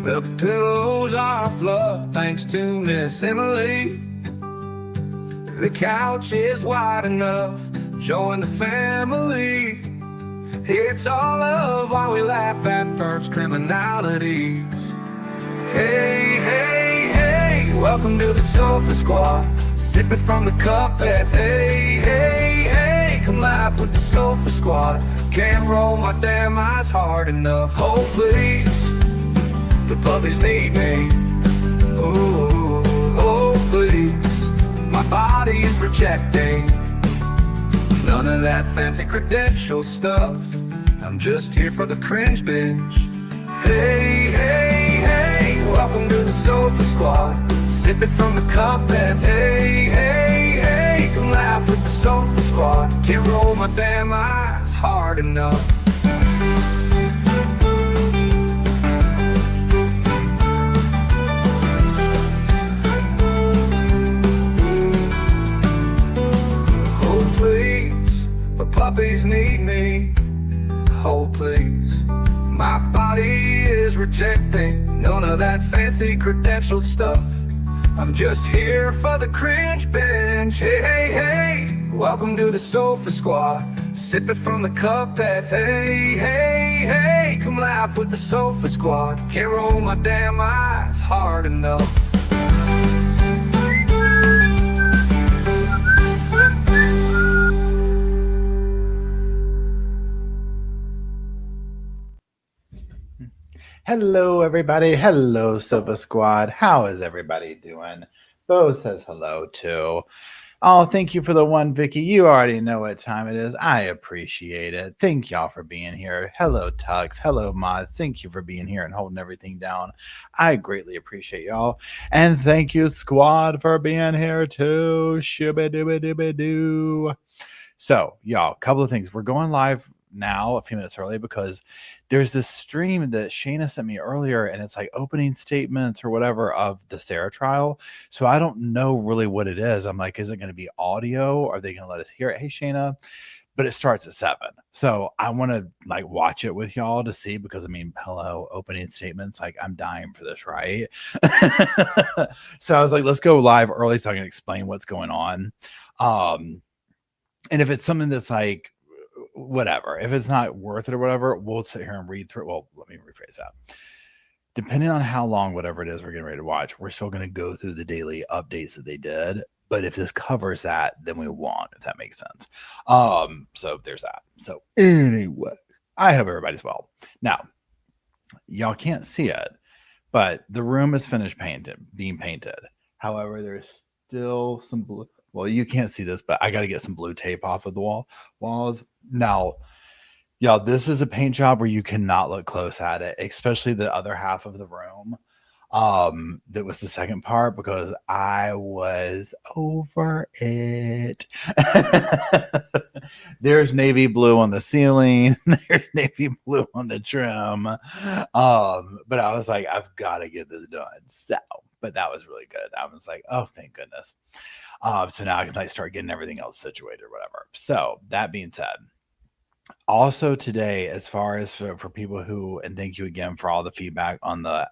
The pillows are fluff thanks to Miss Emily. The couch is wide enough, join the family. It's all love while we laugh at first criminalities. Hey, hey, hey, welcome to the Sofa Squad. Sipping from the cup at hey, hey, hey. Come laugh with the Sofa Squad. Can't roll my damn eyes hard enough. Oh, please, the puppies need me. Oh, oh, please, my body is rejecting none of that fancy credential stuff. I'm just here for the cringe binge. Hey, hey, hey, welcome to the Sofa Squad. Sipping from the cup and hey, hey, hey. Come laugh with the Sofa Squad. Can't roll my damn eyes hard enough. Oh please, the puppies need me. Oh please, my body is rejecting none of that fancy credentialed stuff. I'm just here for the cringe binge. Hey, hey, hey, welcome to the Sofa Squad. Sipping from the cup that hey, hey, hey. Come laugh with the Sofa Squad. Can't roll my damn eyes hard enough. Hello, everybody. Hello, Sofa Squad. How is everybody doing? Bo says hello, too. Oh, thank you for the one, Vicky. You already know what time it is. I appreciate it. Thank y'all for being here. Hello, Tux. Hello, Mods. Thank you for being here and holding everything down. I greatly appreciate y'all. And thank you, Squad, for being here, too. Shibba-dibba-dibba-doo. So, y'all, a couple of things. We're going live now a few minutes early because there's this stream that Shayna sent me earlier, and it's like opening statements or whatever of the Sarah trial. So I don't know really what it is. I'm like, is it going to be audio? Are they going to let us hear it? Hey, Shayna. But it starts at 7. So I want to like watch it with y'all to see, because I mean, hello, opening statements. Like, I'm dying for this, right? So I was like, let's go live early so I can explain what's going on. And if it's something that's like, whatever, if it's not worth it or whatever, we'll sit here and read through. Well, let me rephrase that. Depending on how long, whatever it is we're getting ready to watch, we're still going to go through the daily updates that they did. But if this covers that, then we won't, if that makes sense. So there's that. So anyway, I hope everybody's well. Now, y'all can't see it, but the room is finished being painted. However, there's still some blue. Well, you can't see this, but I got to get some blue tape off of the walls. Now, y'all, this is a paint job where you cannot look close at it, especially the other half of the room. That was the second part, because I was over it. There's navy blue on the ceiling. There's navy blue on the trim. But I was like, I've got to get this done. So, but that was really good. I was like, oh, thank goodness. So now I can like start getting everything else situated or whatever. So that being said, also today, as far as for people who, and thank you again for all the feedback on the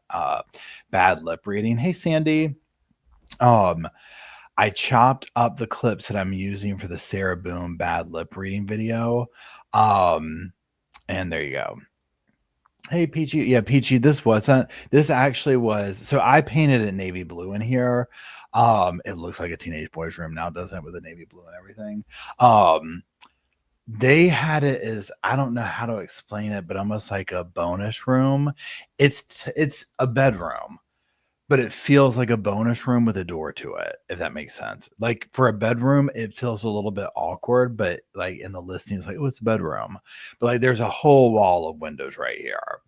bad lip reading. Hey, Sandy. I chopped up the clips that I'm using for the Sarah Boom bad lip reading video. And there you go. Hey, Peachy. Yeah, Peachy, this actually was, so I painted it navy blue in here. It looks like a teenage boy's room now, doesn't it, with the navy blue and everything. They had it as, I don't know how to explain it, but almost like a bonus room. It's a bedroom, but it feels like a bonus room with a door to it, if that makes sense. Like for a bedroom, it feels a little bit awkward, but like in the listing, it's like, oh, it's a bedroom. But like there's a whole wall of windows right here.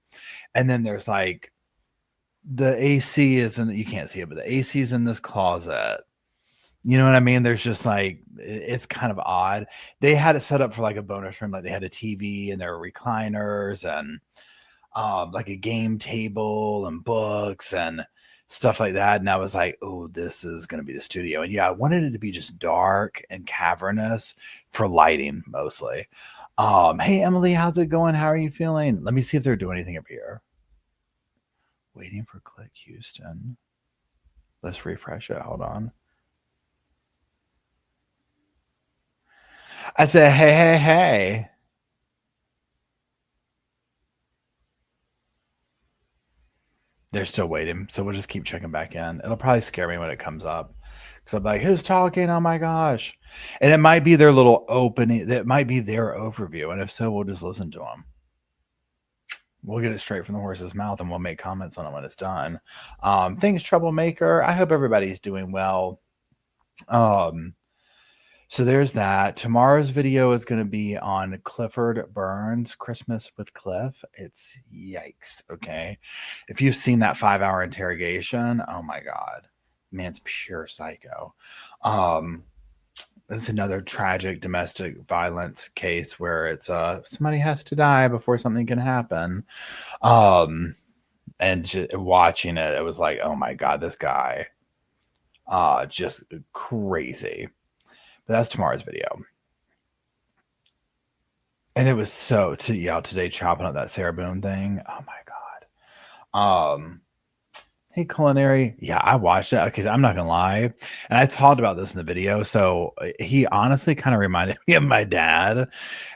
And then there's like the AC is in, you can't see it, but the AC is in this closet. You know what I mean? There's just like, it's kind of odd. They had it set up for like a bonus room. Like they had a TV and there were recliners and like a game table and books and stuff like that. And I was like, oh, this is going to be the studio. And yeah, I wanted it to be just dark and cavernous for lighting mostly. Hey, Emily, how's it going? How are you feeling? Let me see if they're doing anything up here. Waiting for Click Houston. Let's refresh it. Hold on. I said, hey. They're still waiting, so we'll just keep checking back in. It'll probably scare me when it comes up, because I'm like, who's talking? Oh my gosh. And it might be their little opening. That might be their overview. And if so, we'll just listen to them. We'll get it straight from the horse's mouth, and we'll make comments on it when it's done. Thanks, Troublemaker. I hope everybody's doing well. So there's that. Tomorrow's video is going to be on Clifford Burns, Christmas with Cliff. It's yikes. Okay. If you've seen that 5-hour interrogation, oh my God, man's pure psycho. It's another tragic domestic violence case where it's somebody has to die before something can happen. And just watching it, it was like, oh my God, this guy, just crazy. But that's tomorrow's video. And it was so today chopping up that Sarah Boone thing. Oh my God. Hey, Culinary. Yeah, I watched it because I'm not gonna lie. And I talked about this in the video. So he honestly kind of reminded me of my dad.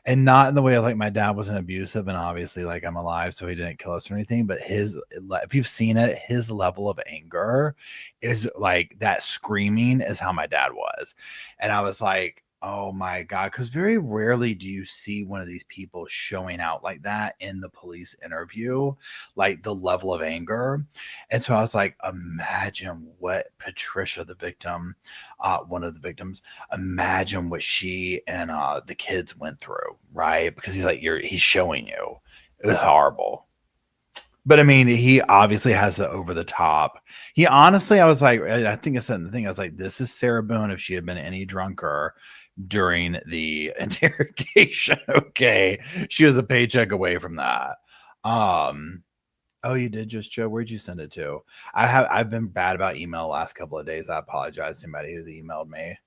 And not in the way of like my dad wasn't abusive and obviously like I'm alive, so he didn't kill us or anything. But if you've seen it, his level of anger is like that screaming is how my dad was. And I was like, oh my God, because very rarely do you see one of these people showing out like that in the police interview, like the level of anger. And so I was like, imagine what Patricia, the victim, one of the victims, imagine what she and the kids went through, right? Because he's like, he's showing you. It was horrible. But I mean, he obviously has the over the top. He honestly, I was like, I think I said in the thing, I was like, this is Sarah Boone if she had been any drunker during the interrogation. Okay. She was a paycheck away from that. Oh, you did just, Joe? Where'd you send it to? I've been bad about email the last couple of days. I apologize to anybody who's emailed me.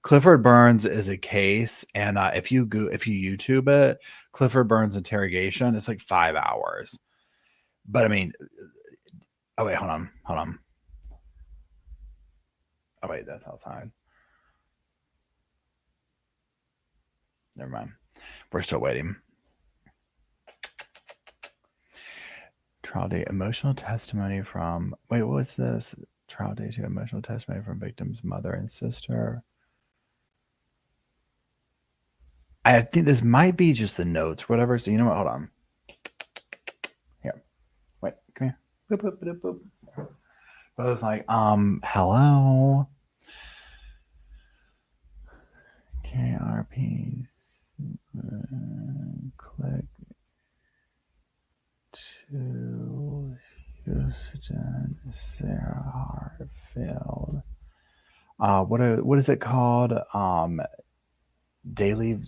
Clifford Burns is a case, and if you YouTube it, Clifford Burns interrogation, it's like 5 hours. But I mean, oh wait, hold on. Oh wait, that's outside. Never mind. We're still waiting. Trial date, emotional testimony from. Wait, what was this? Trial date to emotional testimony from victim's mother and sister. I think this might be just the notes, whatever. So you know what? Hold on. Here. Wait, come here. Boop, boop, boop, boop. But I was like, hello. KRP. Click to Houston, Sarah Hartsfield. What is it called? Daily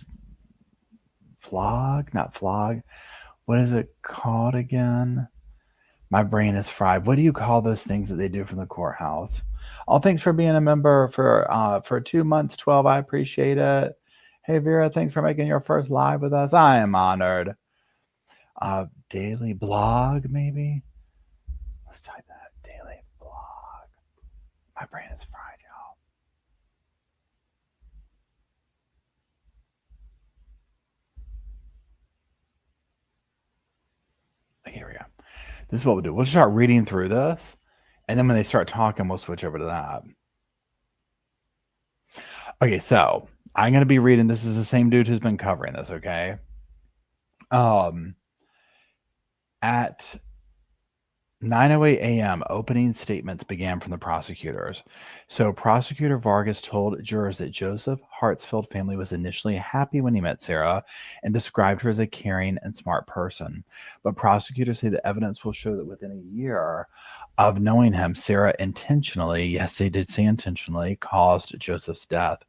vlog, not vlog. What is it called again? My brain is fried. What do you call those things that they do from the courthouse? Oh, thanks for being a member for 2 months, 12. I appreciate it. Hey, Vera, thanks for making your first live with us. I am honored. Daily blog, maybe? Let's type that. Daily blog. My brain is fried, y'all. Okay, here we go. This is what we'll do. We'll start reading through this, and then when they start talking, we'll switch over to that. Okay, so I'm going to be reading. This is the same dude who's been covering this, okay? At 9:08 a.m., opening statements began from the prosecutors. So Prosecutor Vargas told jurors that Joseph Hartsfield family was initially happy when he met Sarah and described her as a caring and smart person. But prosecutors say the evidence will show that within a year of knowing him, Sarah intentionally, yes, they did say intentionally, caused Joseph's death.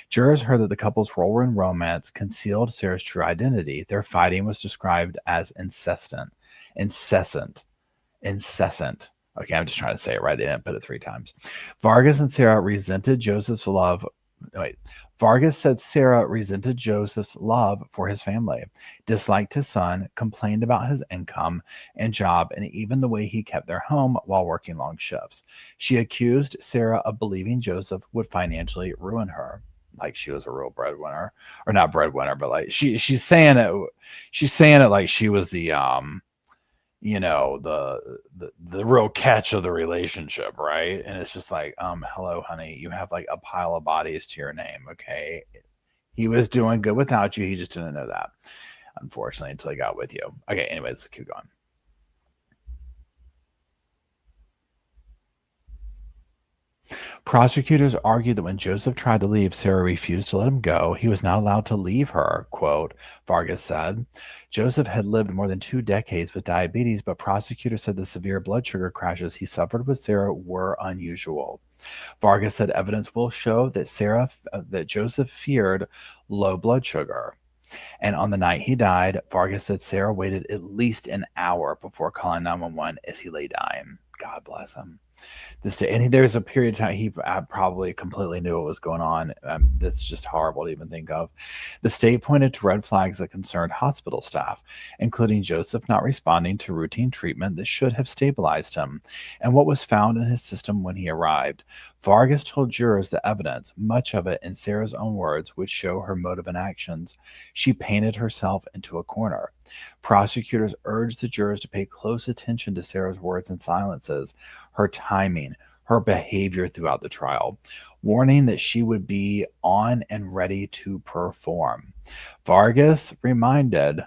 Jurors heard that the couple's role in romance concealed Sarah's true identity. Their fighting was described as incessant. Okay, I'm just trying to say it right. They didn't put it 3 times. Vargas and Sarah resented Joseph's love. Vargas said Sarah resented Joseph's love for his family, disliked his son, complained about his income and job, and even the way he kept their home while working long shifts. She accused Sarah of believing Joseph would financially ruin her, like she was a real breadwinner, or not breadwinner, but like she's saying it like she was the the real catch of the relationship, right? And it's just like, hello honey, you have like a pile of bodies to your name. Okay, he was doing good without you, he just didn't know that, unfortunately, until he got with you. Okay, anyways, let's keep going. Prosecutors argued that when Joseph tried to leave, Sarah refused to let him go. He was not allowed to leave her, quote, Vargas said. Joseph had lived more than 2 decades with diabetes, but prosecutors said the severe blood sugar crashes he suffered with Sarah were unusual. Vargas said evidence will show that Joseph feared low blood sugar. And on the night he died, Vargas said Sarah waited at least an hour before calling 911 as he lay dying. God bless him. There's a period of time he probably completely knew what was going on. That's just horrible to even think of. The state pointed to red flags that concerned hospital staff, including Joseph not responding to routine treatment that should have stabilized him, and what was found in his system when he arrived. Vargas told jurors the evidence, much of it in Sarah's own words, would show her motive and actions. She painted herself into a corner. Prosecutors urged the jurors to pay close attention to Sarah's words and silences, her timing, her behavior throughout the trial, warning that she would be on and ready to perform. Vargas reminded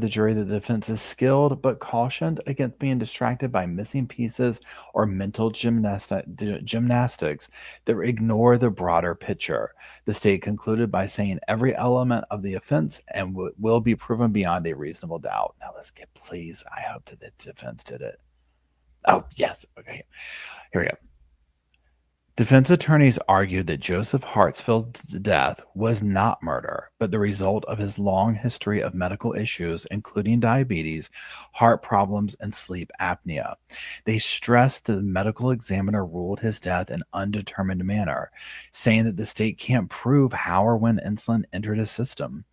the jury that the defense is skilled, but cautioned against being distracted by missing pieces or mental gymnastics that ignore the broader picture. The state concluded by saying every element of the offense and will be proven beyond a reasonable doubt. Now please, I hope that the defense did it. Oh, yes. Okay, here we go. Defense attorneys argued that Joseph Hartsfield's death was not murder, but the result of his long history of medical issues, including diabetes, heart problems, and sleep apnea. They stressed that the medical examiner ruled his death in an undetermined manner, saying that the state can't prove how or when insulin entered his system.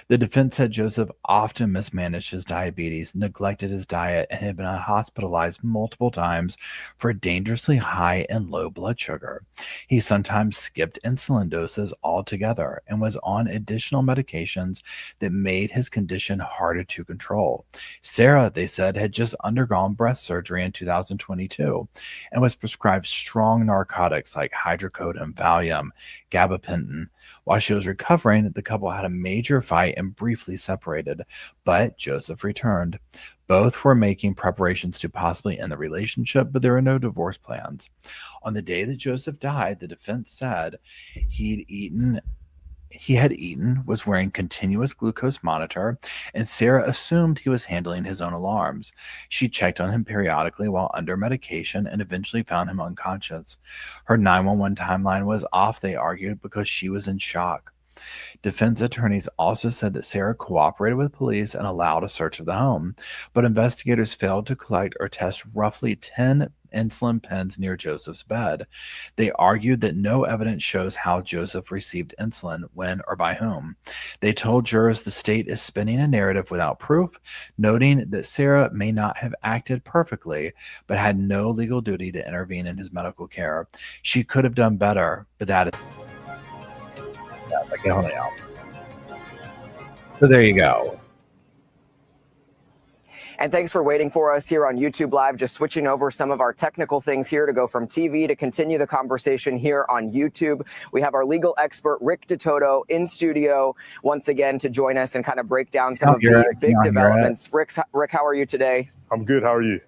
The defense said Joseph often mismanaged his diabetes, neglected his diet, and had been hospitalized multiple times for dangerously high and low blood sugar. He sometimes skipped insulin doses altogether and was on additional medications that made his condition harder to control. Sarah, they said, had just undergone breast surgery in 2022 and was prescribed strong narcotics like hydrocodone, Valium, gabapentin. While she was recovering, the couple had a major fight and briefly separated, but Joseph returned. Both were making preparations to possibly end the relationship, but there were no divorce plans. On the day that Joseph died, the defense said he had eaten, was wearing continuous glucose monitor, and Sarah assumed he was handling his own alarms. She checked on him periodically while under medication and eventually found him unconscious. Her 911 timeline was off, they argued, because she was in shock. Defense attorneys also said that Sarah cooperated with police and allowed a search of the home, but investigators failed to collect or test roughly 10 insulin pens near Joseph's bed. They argued that no evidence shows how Joseph received insulin, when, or by whom. They told jurors the state is spinning a narrative without proof, noting that Sarah may not have acted perfectly, but had no legal duty to intervene in his medical care. She could have done better, but that is... So there you go. And thanks for waiting for us here on YouTube Live. Just switching over some of our technical things here to go from TV to continue the conversation here on YouTube. We have our legal expert, Rick DeToto, in studio once again to join us and kind of break down some of the big developments. Rick, how are you today? I'm good. How are you?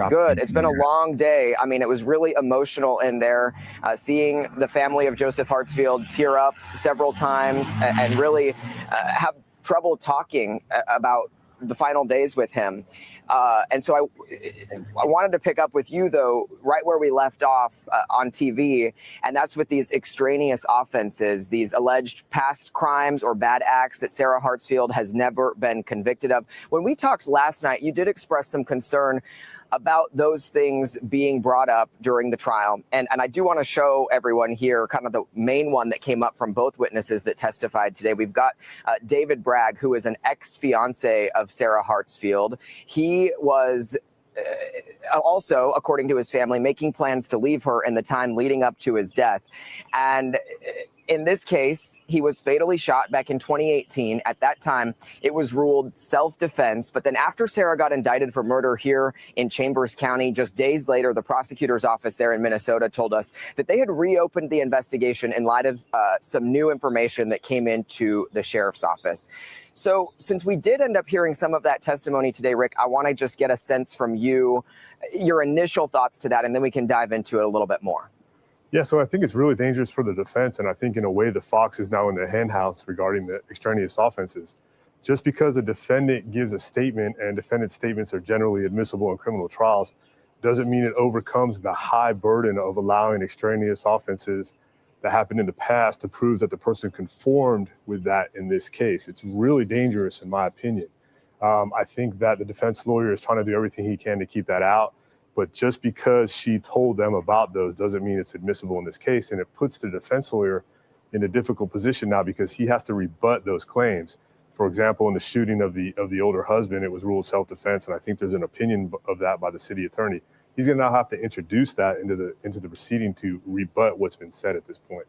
Good. It's been a long day. I mean, it was really emotional in there, seeing the family of Joseph Hartsfield tear up several times and really have trouble talking about the final days with him. And so I wanted to pick up with you, though, right where we left off on TV, and that's with these extraneous offenses, these alleged past crimes or bad acts that Sarah Hartsfield has never been convicted of. When we talked last night, you did express some concern about those things being brought up during the trial. And I do want to show everyone here kind of the main one that came up from both witnesses that testified today. We've got David Bragg, who is an ex-fiance of Sarah Hartsfield. He was also, according to his family, making plans to leave her in the time leading up to his death. And in this case, he was fatally shot back in 2018. At that time, it was ruled self-defense. But then after Sarah got indicted for murder here in Chambers County, just days later, the prosecutor's office there in Minnesota told us that they had reopened the investigation in light of some new information that came into the sheriff's office. So since we did end up hearing some of that testimony today, Rick, I want to just get a sense from you, your initial thoughts to that, and then we can dive into it a little bit more. Yeah, so I think it's really dangerous for the defense, and I think in a way the fox is now in the henhouse regarding the extraneous offenses. Just because a defendant gives a statement, and defendant's statements are generally admissible in criminal trials, doesn't mean it overcomes the high burden of allowing extraneous offenses that happened in the past to prove that the person conformed with that in this case. It's really dangerous, in my opinion. I think that the defense lawyer is trying to do everything he can to keep that out. But just because she told them about those doesn't mean it's admissible in this case. And it puts the defense lawyer in a difficult position now because he has to rebut those claims. For example, in the shooting of the older husband, it was ruled self-defense. And I think there's an opinion of that by the city attorney. He's going to now have to introduce that into the proceeding to rebut what's been said at this point.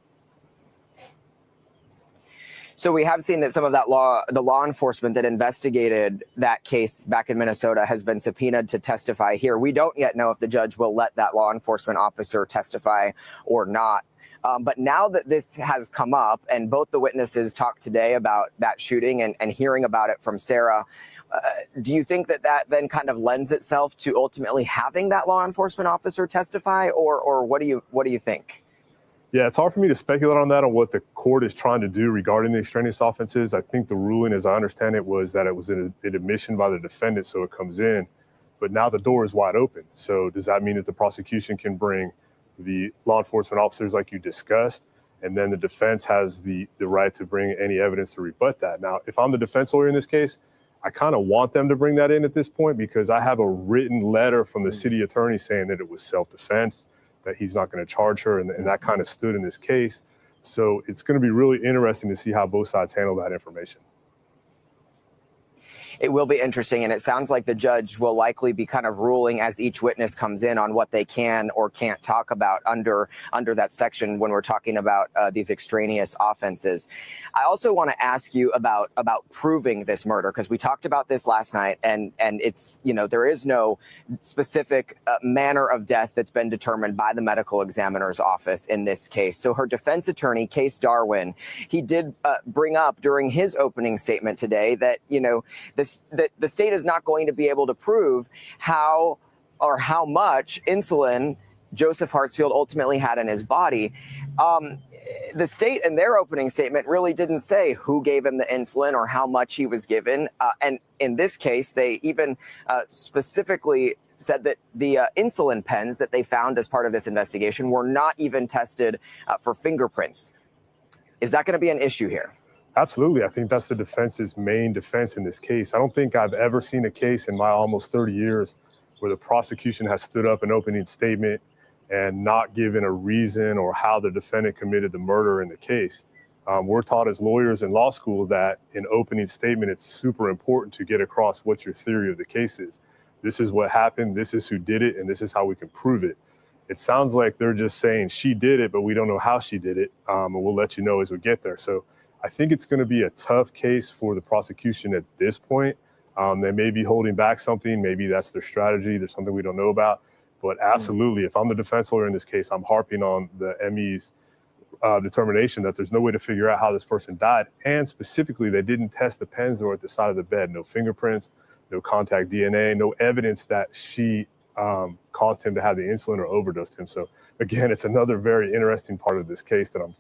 So we have seen that some of that the law enforcement that investigated that case back in Minnesota has been subpoenaed to testify here. We don't yet know if the judge will let that law enforcement officer testify or not. But now that this has come up and both the witnesses talked today about that shooting and hearing about it from Sarah, do you think that then kind of lends itself to ultimately having that law enforcement officer testify, or what do you think? Yeah, it's hard for me to speculate on that, on what the court is trying to do regarding the extraneous offenses. I think the ruling, as I understand it, was that it was an admission by the defendant, so it comes in. But now the door is wide open. So does that mean that the prosecution can bring the law enforcement officers like you discussed, and then the defense has the right to bring any evidence to rebut that? Now, if I'm the defense lawyer in this case, I kind of want them to bring that in at this point because I have a written letter from the city attorney saying that it was self-defense, that he's not going to charge her, and that kind of stood in this case. So it's going to be really interesting to see how both sides handle that information. It will be interesting, and it sounds like the judge will likely be kind of ruling as each witness comes in on what they can or can't talk about under that section when we're talking about these extraneous offenses. I also want to ask you about proving this murder, because we talked about this last night, and it's, there is no specific manner of death that's been determined by the medical examiner's office in this case. So her defense attorney, Case Darwin, he did bring up during his opening statement today that, the state is not going to be able to prove how much insulin Joseph Hartsfield ultimately had in his body. The state in their opening statement really didn't say who gave him the insulin or how much he was given. And in this case, they even specifically said that the insulin pens that they found as part of this investigation were not even tested for fingerprints. Is that going to be an issue here? Absolutely. I think that's the defense's main defense in this case. I don't think I've ever seen a case in my almost 30 years where the prosecution has stood up an opening statement and not given a reason or how the defendant committed the murder in the case. We're taught as lawyers in law school that in opening statement, it's super important to get across what your theory of the case is. This is what happened, this is who did it, and this is how we can prove it. It sounds like they're just saying she did it, but we don't know how she did it, and we'll let you know as we get there. So I think it's going to be a tough case for the prosecution at this point. They may be holding back something. Maybe that's their strategy. There's something we don't know about. But absolutely, if I'm the defense lawyer in this case, I'm harping on the ME's determination that there's no way to figure out how this person died. And specifically, they didn't test the pens that were at the side of the bed. No fingerprints, no contact DNA, no evidence that she caused him to have the insulin or overdosed him. So again, it's another very interesting part of this case that I'm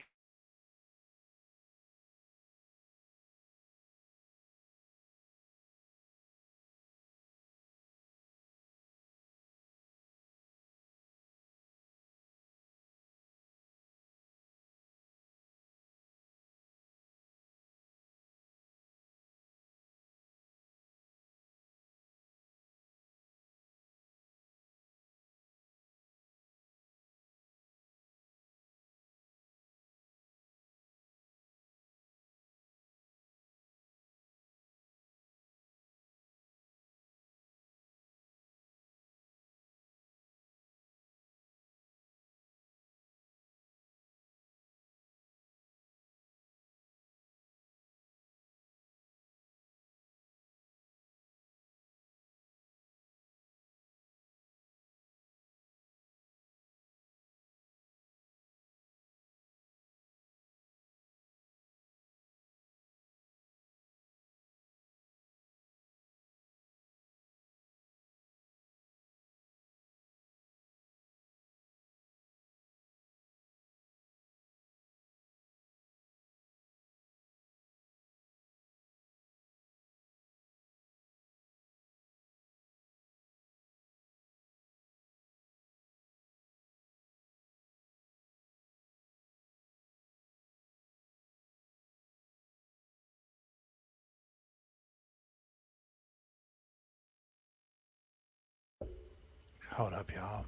Hold up, y'all.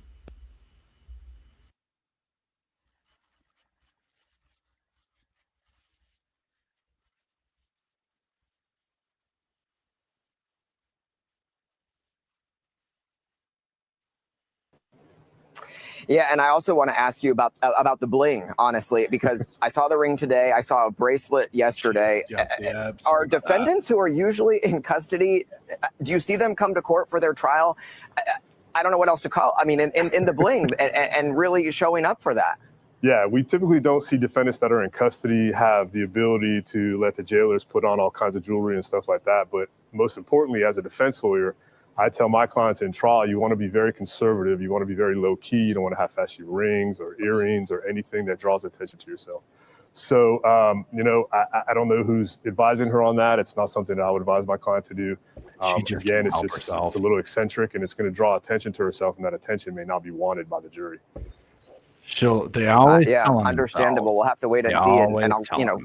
Yeah, and I also want to ask you about the bling, honestly, because I saw the ring today. I saw a bracelet yesterday. Are defendants who are usually in custody, do you see them come to court for their trial? I don't know what else to call. I mean, in the bling and really showing up for that. Yeah, we typically don't see defendants that are in custody have the ability to let the jailers put on all kinds of jewelry and stuff like that. But most importantly, as a defense lawyer, I tell my clients in trial, you want to be very conservative. You want to be very low key. You don't want to have flashy rings or earrings or anything that draws attention to yourself. So, I don't know who's advising her on that. It's not something that I would advise my client to do. Again, it's a little eccentric, and it's going to draw attention to herself, and that attention may not be wanted by the jury. They always understandable. We'll have to wait and see, and I'll,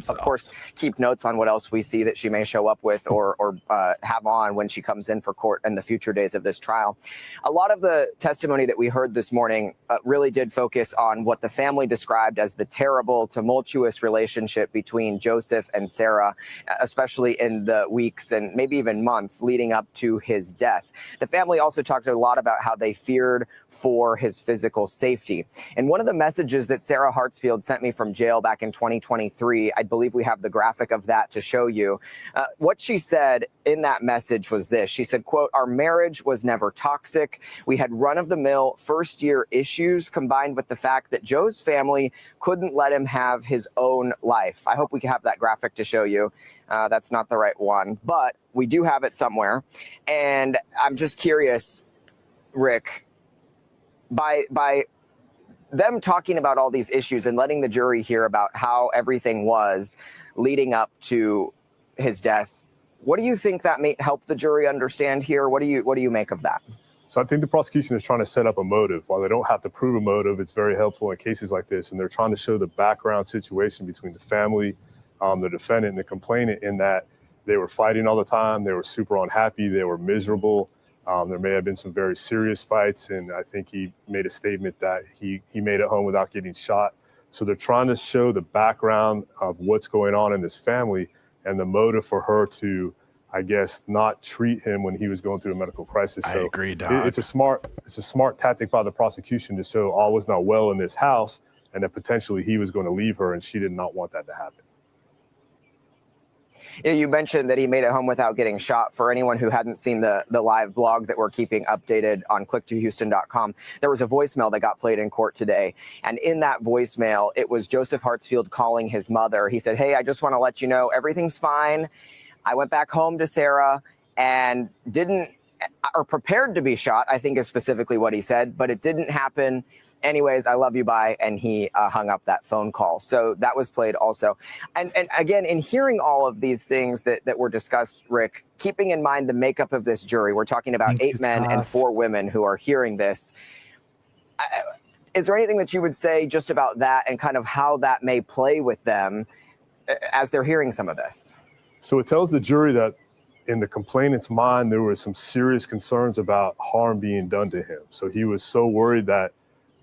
of course, keep notes on what else we see that she may show up with or have on when she comes in for court in the future days of this trial. A lot of the testimony that we heard this morning really did focus on what the family described as the terrible, tumultuous relationship between Joseph and Sarah, especially in the weeks and maybe even months leading up to his death. The family also talked a lot about how they feared for his physical safety. And one of the messages that Sarah Hartsfield sent me from jail back in 2023, I believe we have the graphic of that to show you. What she said in that message was this. She said, quote, "Our marriage was never toxic. We had run-of-the-mill first-year issues combined with the fact that Joe's family couldn't let him have his own life." I hope we can have that graphic to show you. That's not the right one, but we do have it somewhere. And I'm just curious, Rick, by them talking about all these issues and letting the jury hear about how everything was leading up to his death, what do you think that may help the jury understand here? What do you make of that? So I think the prosecution is trying to set up a motive. While they don't have to prove a motive, it's very helpful in cases like this. And they're trying to show the background situation between the family, the defendant, and the complainant, in that they were fighting all the time. They were super unhappy. They were miserable. There may have been some very serious fights, and I think he made a statement that he made it home without getting shot. So they're trying to show the background of what's going on in this family and the motive for her to, I guess, not treat him when he was going through a medical crisis. I agree, Doc. It's a smart tactic by the prosecution to show all was not well in this house, and that potentially he was going to leave her, and she did not want that to happen. You mentioned that he made it home without getting shot. For anyone who hadn't seen the live blog that we're keeping updated on click2houston.com, there was a voicemail that got played in court today. And in that voicemail, it was Joseph Hartsfield calling his mother. He said, "Hey, I just want to let you know everything's fine. I went back home to Sarah and prepared to be shot," I think is specifically what he said, "but it didn't happen. Anyways, I love you, bye." And he hung up that phone call. So that was played also. And again, in hearing all of these things that were discussed, Rick, keeping in mind the makeup of this jury, we're talking about 8 men and 4 women who are hearing this. Is there anything that you would say just about that and kind of how that may play with them as they're hearing some of this? So it tells the jury that in the complainant's mind, there were some serious concerns about harm being done to him. So he was so worried that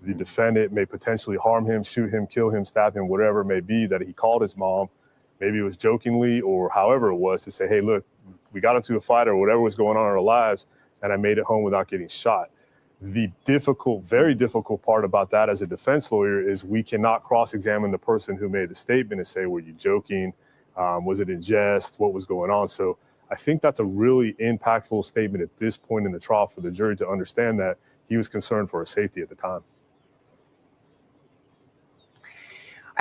the defendant may potentially harm him, shoot him, kill him, stab him, whatever it may be, that he called his mom, maybe it was jokingly or however it was, to say, "Hey, look, we got into a fight or whatever was going on in our lives, and I made it home without getting shot." The very difficult part about that as a defense lawyer is we cannot cross-examine the person who made the statement and say, "Were you joking? Was it in jest? What was going on?" So I think that's a really impactful statement at this point in the trial for the jury to understand that he was concerned for his safety at the time.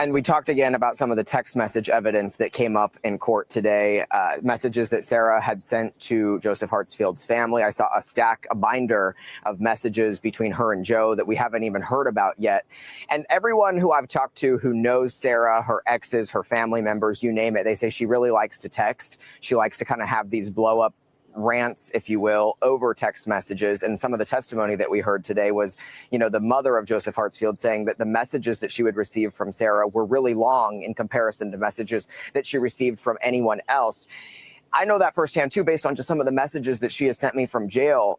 And we talked again about some of the text message evidence that came up in court today, messages that Sarah had sent to Joseph Hartsfield's family. I saw a binder of messages between her and Joe that we haven't even heard about yet. And everyone who I've talked to who knows Sarah, her exes, her family members, you name it, they say she really likes to text. She likes to kind of have these blow up rants, if you will, over text messages. And some of the testimony that we heard today was, the mother of Joseph Hartsfield saying that the messages that she would receive from Sarah were really long in comparison to messages that she received from anyone else. I know that firsthand too, based on just some of the messages that she has sent me from jail.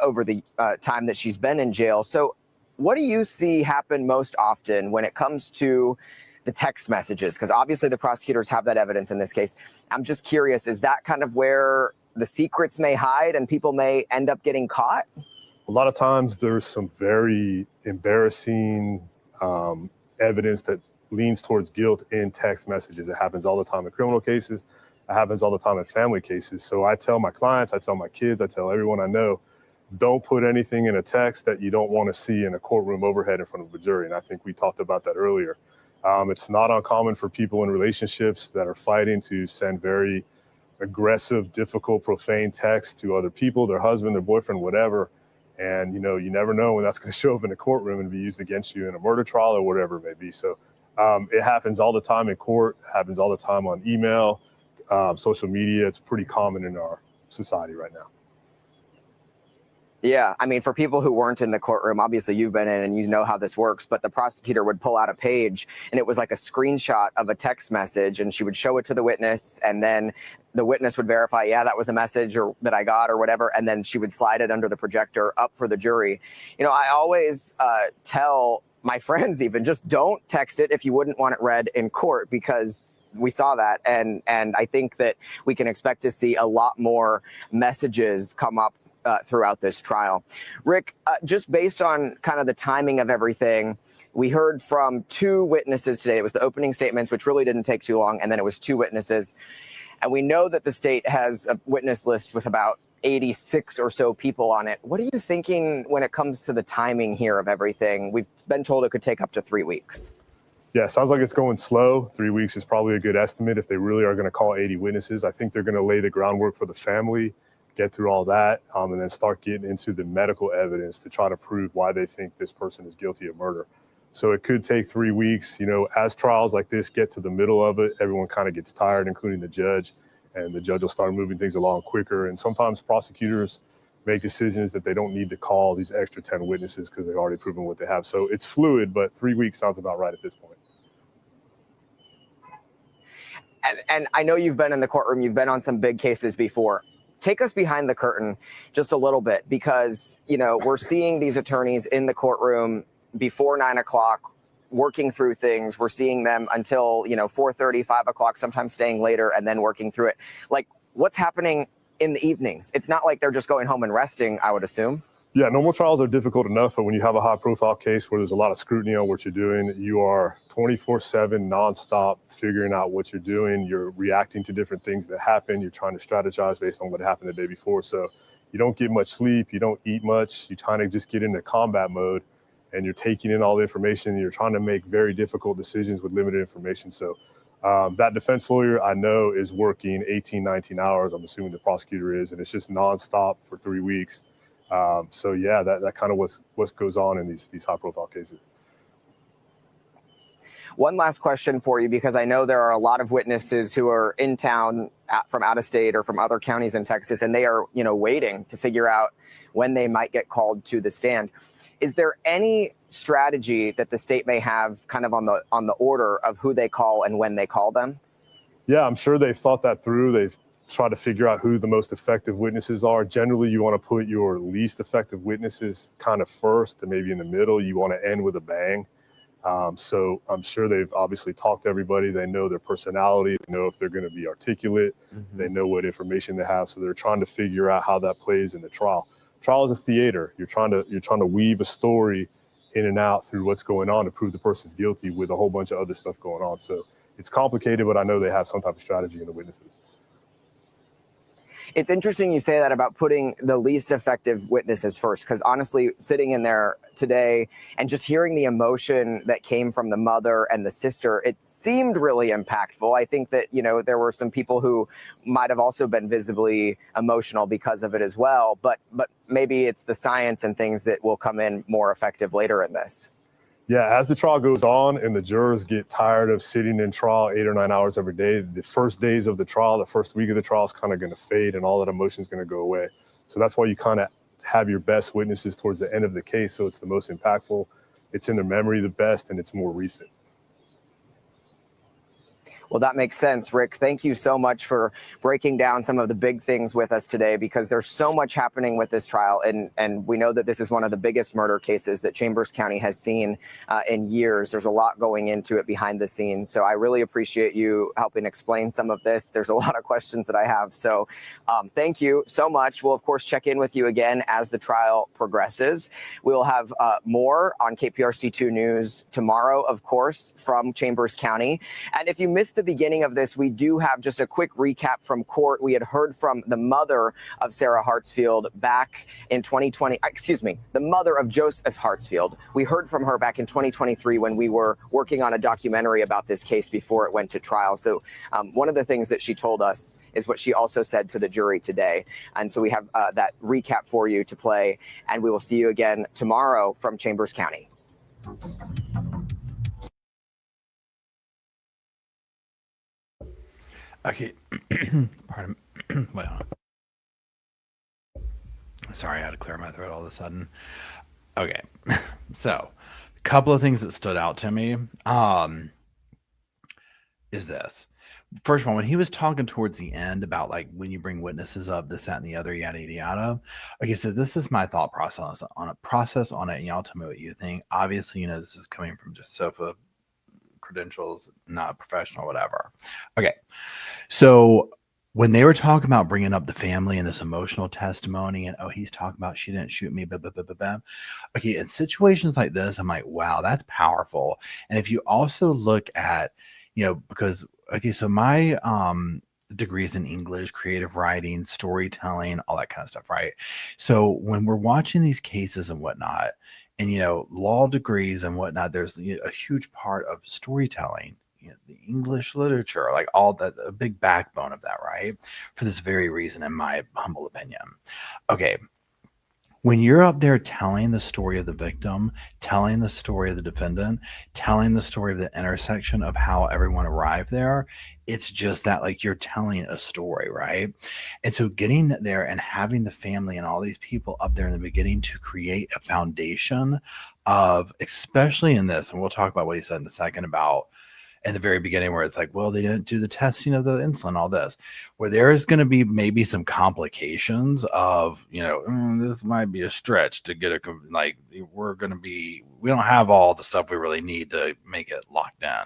over the time that she's been in jail. So what do you see happen most often when it comes to the text messages? Because obviously the prosecutors have that evidence in this case. I'm just curious, is that kind of where the secrets may hide and people may end up getting caught? A lot of times there's some very embarrassing evidence that leans towards guilt in text messages. It happens all the time in criminal cases. It happens all the time in family cases. So I tell my clients, I tell my kids, I tell everyone I know, don't put anything in a text that you don't want to see in a courtroom overhead in front of a jury. And I think we talked about that earlier. It's not uncommon for people in relationships that are fighting to send very aggressive, difficult, profane texts to other people, their husband, their boyfriend, whatever. And, you know, you never know when that's going to show up in a courtroom and be used against you in a murder trial or whatever it may be. So it happens all the time in court, happens all the time on email, social media. It's pretty common in our society right now. Yeah, I mean, for people who weren't in the courtroom, obviously you've been in and you know how this works, but the prosecutor would pull out a page and it was like a screenshot of a text message and she would show it to the witness and then the witness would verify, yeah, that was a message or that I got or whatever, and then she would slide it under the projector up for the jury. You know, I always tell my friends even, just don't text it if you wouldn't want it read in court, because we saw that. And I think that we can expect to see a lot more messages come up throughout this trial. Rick, just based on kind of the timing of everything, we heard from 2 witnesses today. It was the opening statements, which really didn't take too long, and then it was 2 witnesses. And we know that the state has a witness list with about 86 or so people on it. What are you thinking when it comes to the timing here of everything? We've been told it could take up to 3 weeks. Yeah, sounds like it's going slow. 3 weeks is probably a good estimate if they really are going to call 80 witnesses. I think they're going to lay the groundwork for the family, get through all that, and then start getting into the medical evidence to try to prove why they think this person is guilty of murder. So it could take 3 weeks. You know, as trials like this get to the middle of it, everyone kind of gets tired, including the judge, and the judge will start moving things along quicker. And sometimes prosecutors make decisions that they don't need to call these extra 10 witnesses because they've already proven what they have. So it's fluid, but 3 weeks sounds about right at this point. And I know you've been in the courtroom, you've been on some big cases before. Take us behind the curtain just a little bit, because, you know, we're seeing these attorneys in the courtroom before 9 o'clock working through things. We're seeing them until, you know, 4:30, 5 o'clock, sometimes staying later and then working through it. Like, what's happening in the evenings? It's not like they're just going home and resting, I would assume. Yeah, normal trials are difficult enough, but when you have a high-profile case where there's a lot of scrutiny on what you're doing, you are 24/7 nonstop figuring out what you're doing. You're reacting to different things that happen. You're trying to strategize based on what happened the day before. So you don't get much sleep. You don't eat much. You kind of just get into combat mode, and you're taking in all the information. And you're trying to make very difficult decisions with limited information. So that defense lawyer I know is working 18, 19 hours. I'm assuming the prosecutor is, and it's just nonstop for 3 weeks. So yeah, that kind of what goes on in these high profile cases. One last question for you, because I know there are a lot of witnesses who are in town from out of state or from other counties in Texas, and they are, you know, waiting to figure out when they might get called to the stand. Is there any strategy that the state may have kind of on the order of who they call and when they call them? Yeah, I'm sure they've thought that through. They've tried to figure out who the most effective witnesses are. Generally, you want to put your least effective witnesses kind of first and maybe in the middle. You want to end with a bang. So I'm sure they've obviously talked to everybody. They know their personality. They know if they're going to be articulate. Mm-hmm. They know what information they have. So they're trying to figure out how that plays in the trial. Trial is a theater. You're trying to weave a story in and out through what's going on to prove the person's guilty with a whole bunch of other stuff going on. So it's complicated, but I know they have some type of strategy in the witnesses. It's interesting you say that about putting the least effective witnesses first, because honestly, sitting in there today and just hearing the emotion that came from the mother and the sister, it seemed really impactful. I think that, you know, there were some people who might have also been visibly emotional because of it as well. But maybe it's the science and things that will come in more effective later in this. Yeah, as the trial goes on and the jurors get tired of sitting in trial 8 or 9 hours every day, the first days of the trial, the first week of the trial is kind of going to fade and all that emotion is going to go away. So that's why you kind of have your best witnesses towards the end of the case. So it's the most impactful, it's in their memory the best, and it's more recent. Well, that makes sense, Rick. Thank you so much for breaking down some of the big things with us today, because there's so much happening with this trial. And we know that this is one of the biggest murder cases that Chambers County has seen in years. There's a lot going into it behind the scenes. So I really appreciate you helping explain some of this. There's a lot of questions that I have. So thank you so much. We'll, of course, check in with you again as the trial progresses. We'll have more on KPRC2 News tomorrow, of course, from Chambers County. And if you missed the beginning of this, we do have just a quick recap from court. We had heard from the mother of Sarah Hartsfield back in 2020, the mother of Joseph Hartsfield. We heard from her back in 2023 when we were working on a documentary about this case before it went to trial. So one of the things that she told us is what she also said to the jury today. And so we have that recap for you to play, and we will see you again tomorrow from Chambers County. Okay, pardon me. Wait, hold on. Sorry, I had to clear my throat all of a sudden. Okay, so a couple of things that stood out to me is this. First of all, when he was talking towards the end about like when you bring witnesses up, this, that, and the other, yada, yada, yada. Okay, so this is my thought process on it. And y'all tell me what you think. Obviously, you know, this is coming from just sofa credentials, not professional, whatever. Okay, so when they were talking about bringing up the family and this emotional testimony, and he's talking about she didn't shoot me, okay, in situations like this, I'm like, wow, that's powerful. And if you also look at, you know, because okay, so my degrees in English, creative writing, storytelling, all that kind of stuff, right? So when we're watching these cases and whatnot, and you know, law degrees and whatnot, there's a huge part of storytelling, you know, the English literature, like all that, a big backbone of that, right? For this very reason, in my humble opinion. Okay, when you're up there telling the story of the victim, telling the story of the defendant, telling the story of the intersection of how everyone arrived there, it's just that, like, you're telling a story, right? And so getting there and having the family and all these people up there in the beginning to create a foundation of, especially in this, and we'll talk about what he said in a second about in the very beginning, where it's like, well, they didn't do the testing of the insulin, all this, where there is going to be maybe some complications of, you know, this might be a stretch to get like, we don't have all the stuff we really need to make it locked in.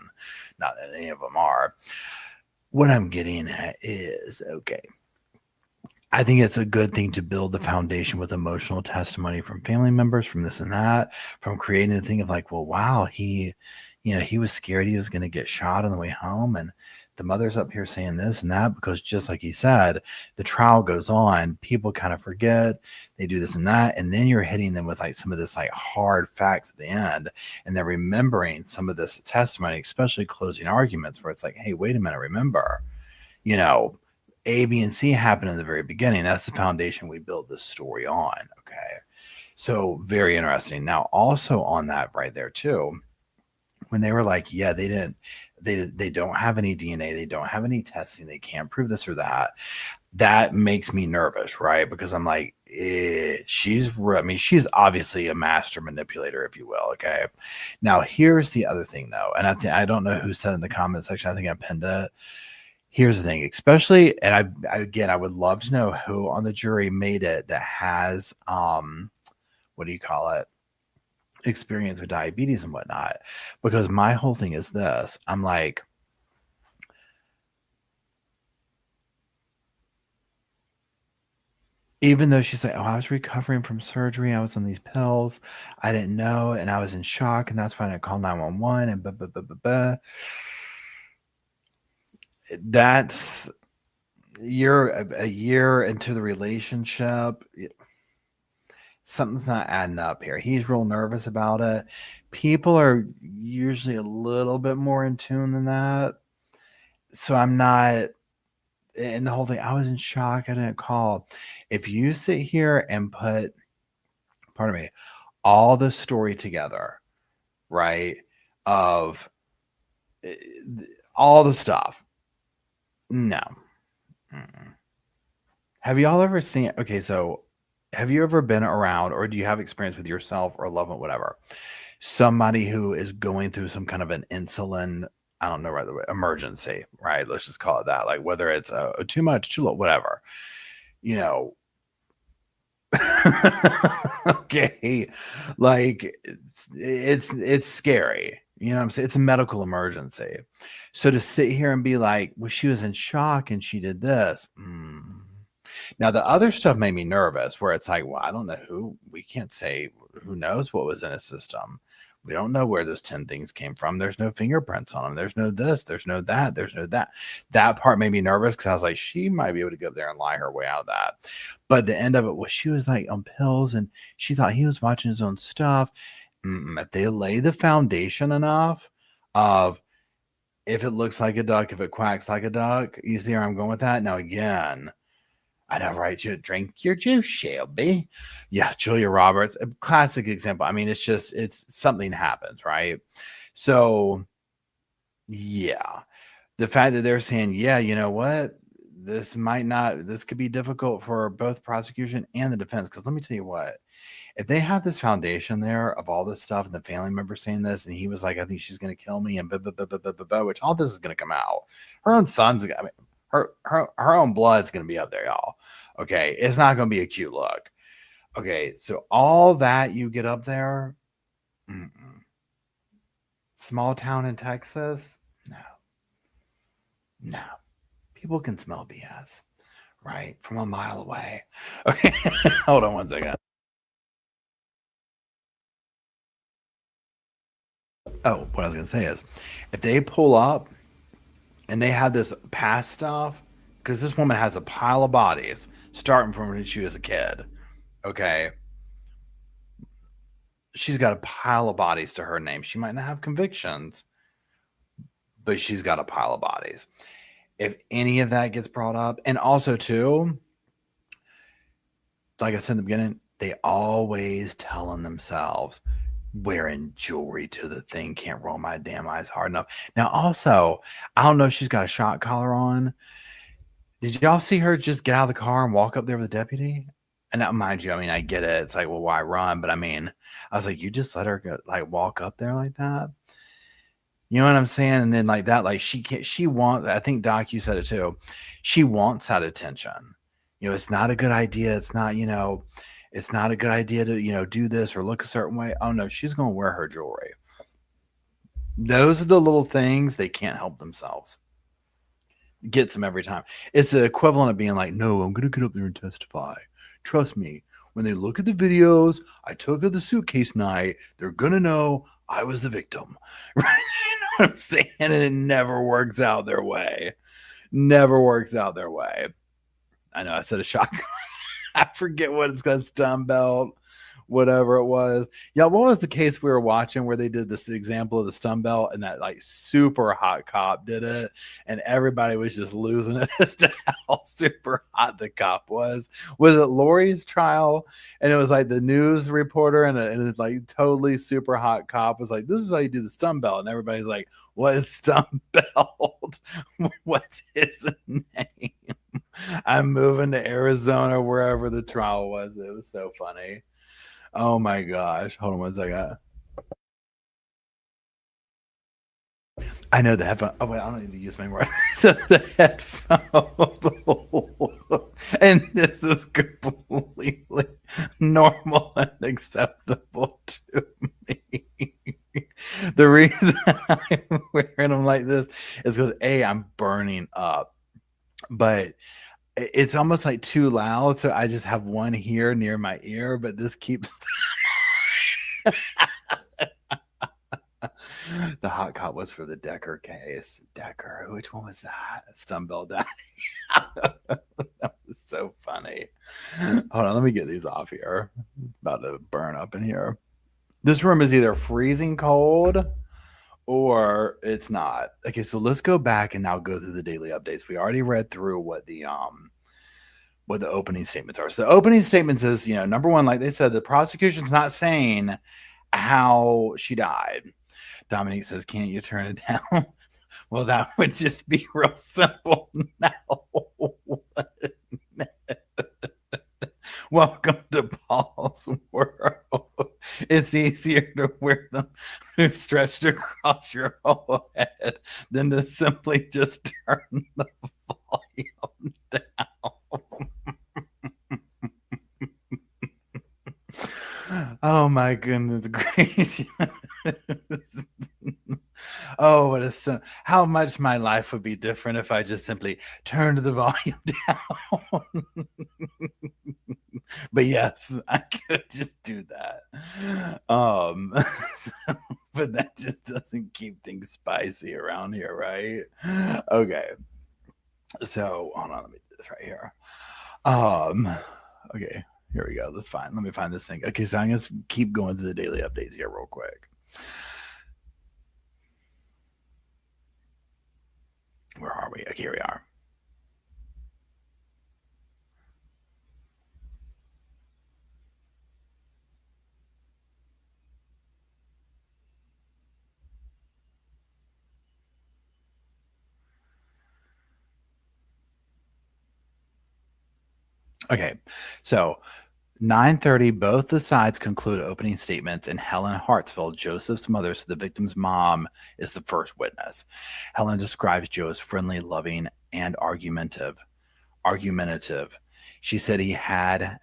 Not that any of them are. What I'm getting at is, okay, I think it's a good thing to build the foundation with emotional testimony from family members, from this and that, from creating the thing of like, well, wow, he was scared he was going to get shot on the way home. And the mother's up here saying this and that, because just like he said, the trial goes on, people kind of forget, they do this and that. And then you're hitting them with like some of this like hard facts at the end. And they're remembering some of this testimony, especially closing arguments, where it's like, hey, wait a minute, remember, you know, A, B, and C happened in the very beginning. That's the foundation we build this story on. Okay. So very interesting. Now, also on that right there too, when they were like, yeah, they don't have any DNA, they don't have any testing, they can't prove this or that, that makes me nervous, right? Because I'm like, she's obviously a master manipulator, if you will. Okay. Now, here's the other thing though, and I don't know who said in the comment section, I think I pinned it. Here's the thing, especially, and I would love to know who on the jury made it that has, what do you call it? Experience with diabetes and whatnot, because my whole thing is this. I'm like, even though she's like, oh, I was recovering from surgery, I was on these pills, I didn't know, and I was in shock, and that's why I didn't call 911 and that's, you're a year into the relationship, something's not adding up here. He's real nervous about it. People are usually a little bit more in tune than that. So I'm not, and the whole thing, I was in shock, I didn't call. If you sit here and put, pardon me, all the story together, right, of all the stuff, no. Have y'all ever seen, okay, so have you ever been around, or do you have experience with yourself or a loved one, whatever, somebody who is going through some kind of an insulin I don't know right the way, emergency, right? Let's just call it that. Like whether it's too much, too low, whatever, you know. Okay, like it's scary. You know what I'm saying? It's a medical emergency. So to sit here and be like, well, she was in shock and she did this. Now, the other stuff made me nervous where it's like, well, I don't know we can't say who knows what was in his system. We don't know where those 10 things came from. There's no fingerprints on them. There's no this, there's no that, there's no that. That part made me nervous because I was like, she might be able to go up there and lie her way out of that. But the end of it was she was like on pills and she thought he was watching his own stuff. If they lay the foundation enough of if it looks like a duck, if it quacks like a duck, you see where I'm going with that? Now, again, I know, right? You drink your juice, Shelby. Yeah, Julia Roberts, a classic example. I mean, it's something happens, right? So, yeah, the fact that they're saying, yeah, you know what? This could be difficult for both prosecution and the defense. Because let me tell you what, if they have this foundation there of all this stuff and the family member saying this, and he was like, I think she's going to kill me, and which all this is going to come out. Her own son's, I mean, her own blood's going to be up there, y'all. Okay. It's not going to be a cute look. Okay. So all that you get up there, small town in Texas, no. People can smell BS, right? From a mile away. Okay. Hold on one second. Oh, what I was going to say is if they pull up and they have this past stuff, because this woman has a pile of bodies starting from when she was a kid. Okay. She's got a pile of bodies to her name. She might not have convictions, but she's got a pile of bodies. If any of that gets brought up, and also too, like I said in the beginning, they always telling themselves, wearing jewelry to the thing, can't roll my damn eyes hard enough. Now, also, I don't know if she's got a shot collar on. Did y'all see her just get out of the car and walk up there with a deputy? And now, mind you, I mean, I get it. It's like, well, why run? But I mean, I was like, you just let her go, like walk up there like that. You know what I'm saying? And then like that, like she wants, I think Doc, you said it too. She wants that attention. You know, it's not a good idea. It's not, it's not a good idea to, do this or look a certain way. Oh no, she's going to wear her jewelry. Those are the little things they can't help themselves. Gets them every time. It's the equivalent of being like, no, I'm going to get up there and testify. Trust me. When they look at the videos I took of the suitcase night, they're going to know I was the victim. Right? You know what I'm saying? And it never works out their way. Never works out their way. I know I said a shock. I forget what it's called, stun belt, whatever it was. Yeah, what was the case we were watching where they did this example of the stun belt and that like super hot cop did it and everybody was just losing it as to how super hot the cop was? Was it Lori's trial? And it was like the news reporter and it's like totally super hot cop was like, this is how you do the stun belt. And everybody's like, what is stun belt? What's his name? I'm moving to Arizona, wherever the trial was. It was so funny. Oh my gosh. Hold on one second. I know the headphone. Oh wait, I don't need to use my more. So the headphone. And this is completely normal and acceptable to me. The reason I'm wearing them like this is because I'm burning up. But it's almost like too loud, so I just have one here near my ear, but this keeps the hot cop was for the Decker case. Decker, which one was that? Stunbell Daddy. That was so funny. Hold on, let me get these off here. It's about to burn up in here. This room is either freezing cold or it's not. Okay, so let's go back and now go through the daily updates. We already read through what the opening statements are. So the opening statements is, number one, like they said, the prosecution's not saying how she died. Dominique says, can't you turn it down? Well, that would just be real simple now. Welcome to Paul's world. It's easier to wear them stretched across your whole head. it than to simply just turn the volume down. Oh my goodness gracious. Oh, how much my life would be different if I just simply turned the volume down. But yes, I could just do that. But that just doesn't keep things spicy around here, right? Okay. So hold on, let me do this right here. Okay, here we go. That's fine. Let me find this thing. Okay, so I'm gonna keep going through the daily updates here real quick. Where are we? Okay, here we are. Okay, so 9:30, both the sides conclude opening statements, and Helen Hartsfield, Joseph's mother, so the victim's mom, is the first witness. Helen describes Joe as friendly, loving, and argumentative. She said he had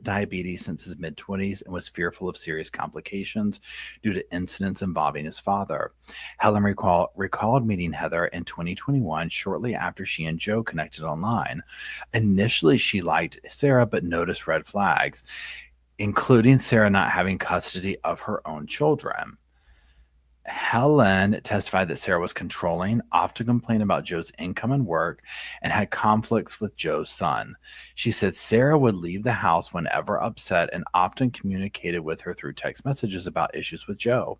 diabetes since his mid-20s and was fearful of serious complications due to incidents involving his father. Helen recalled meeting Heather in 2021 shortly after she and Joe connected online. Initially, she liked Sarah but noticed red flags, including Sarah not having custody of her own children. Helen testified that Sarah was controlling, often complained about Joe's income and work, and had conflicts with Joe's son. She said Sarah would leave the house whenever upset and often communicated with her through text messages about issues with Joe.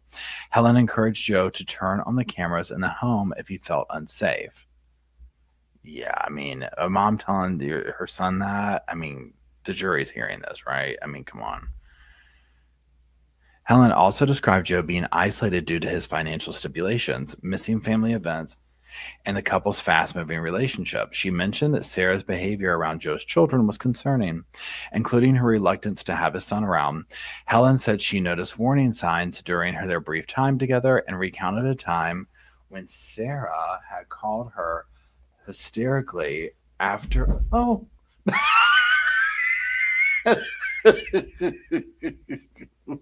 Helen encouraged Joe to turn on the cameras in the home if he felt unsafe. Yeah, I mean, a mom telling her son that, I mean, the jury's hearing this, right? I mean, come on. Helen also described Joe being isolated due to his financial stipulations, missing family events, and the couple's fast-moving relationship. She mentioned that Sarah's behavior around Joe's children was concerning, including her reluctance to have his son around. Helen said she noticed warning signs during their brief time together and recounted a time when Sarah had called her hysterically after... Oh!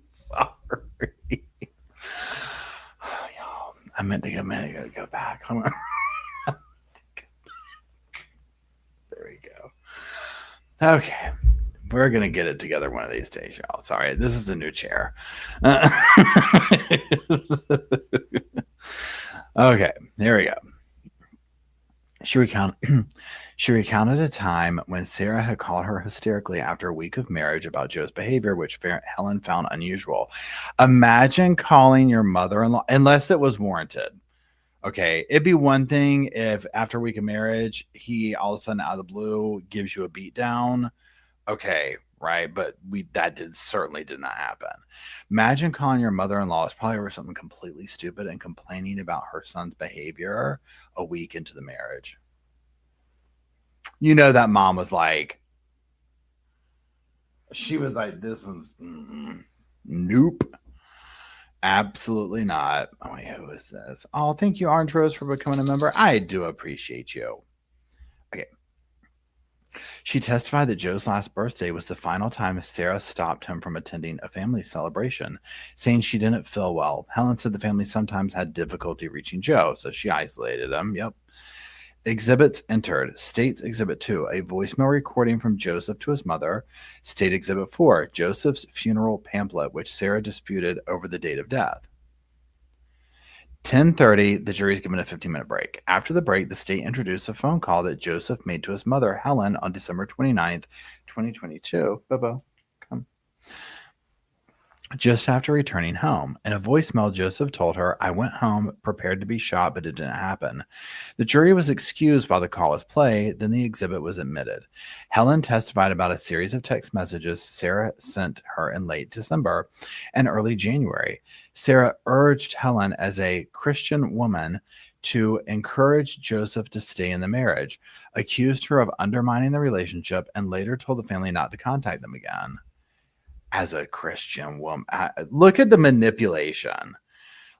Sorry. Oh, y'all, I meant to go back. Hold on. There we go. Okay. We're going to get it together one of these days, y'all. Sorry. This is a new chair. Okay. There we go. She recounted a time when Sarah had called her hysterically after a week of marriage about Joe's behavior, which Helen found unusual. Imagine calling your mother-in-law, unless it was warranted. Okay, it'd be one thing if after a week of marriage, he all of a sudden out of the blue gives you a beat down. Okay, right? But certainly did not happen. Imagine calling your mother-in-law. It's probably over something completely stupid and complaining about her son's behavior a week into the marriage. You know that mom was like, this one's nope. Absolutely not. Oh, wait, who is this? Oh, thank you, Orange Rose, for becoming a member. I do appreciate you. Okay. She testified that Joe's last birthday was the final time Sarah stopped him from attending a family celebration, saying she didn't feel well. Helen said the family sometimes had difficulty reaching Joe, so she isolated him. Yep. Exhibits entered. State's Exhibit 2, a voicemail recording from Joseph to his mother. State Exhibit 4, Joseph's funeral pamphlet, which Sarah disputed over the date of death. 10:30, the jury's given a 15-minute break. After the break, the state introduced a phone call that Joseph made to his mother, Helen, on December 29th, 2022. Bobo, come. Just after returning home. In a voicemail, Joseph told her, "I went home prepared to be shot, but it didn't happen." The jury was excused while the call was played. Then the exhibit was admitted. Helen testified about a series of text messages Sarah sent her in late December and early January. Sarah urged Helen, as a Christian woman, to encourage Joseph to stay in the marriage, accused her of undermining the relationship, and later told the family not to contact them again. As a Christian woman, look at the manipulation.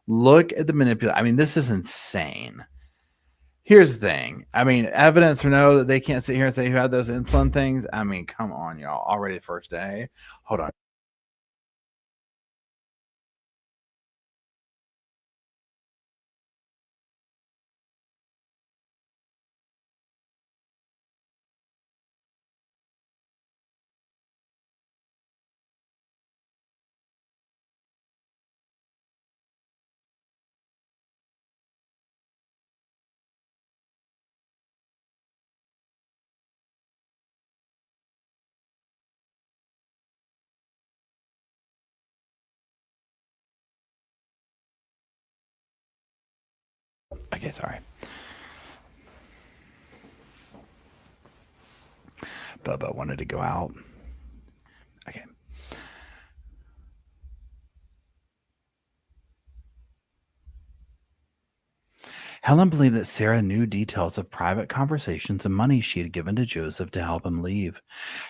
Look at the manipulation. I mean, this is insane. Here's the thing. I mean, evidence or no, that they can't sit here and say who had those insulin things. I mean, come on, y'all. Already the first day. Hold on. Okay, sorry. Bubba wanted to go out. Okay. Helen believed that Sarah knew details of private conversations and money she had given to Joseph to help him leave.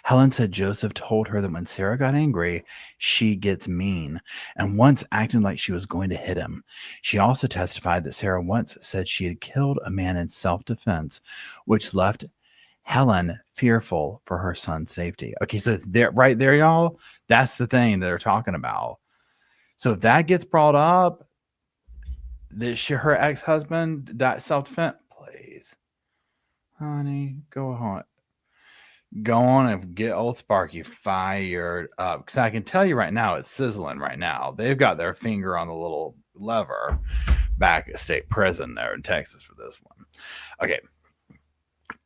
Helen said Joseph told her that when Sarah got angry, she gets mean, and once acting like she was going to hit him. She also testified that Sarah once said she had killed a man in self-defense, which left Helen fearful for her son's safety. Okay, so there, right there, y'all, that's the thing that they're talking about. So if that gets brought up, that her ex-husband died self-defense, please, honey, go on and get old Sparky fired up, because I can tell you right now, it's sizzling right now. They've got their finger on the little lever back at state prison there in Texas for this one. Okay.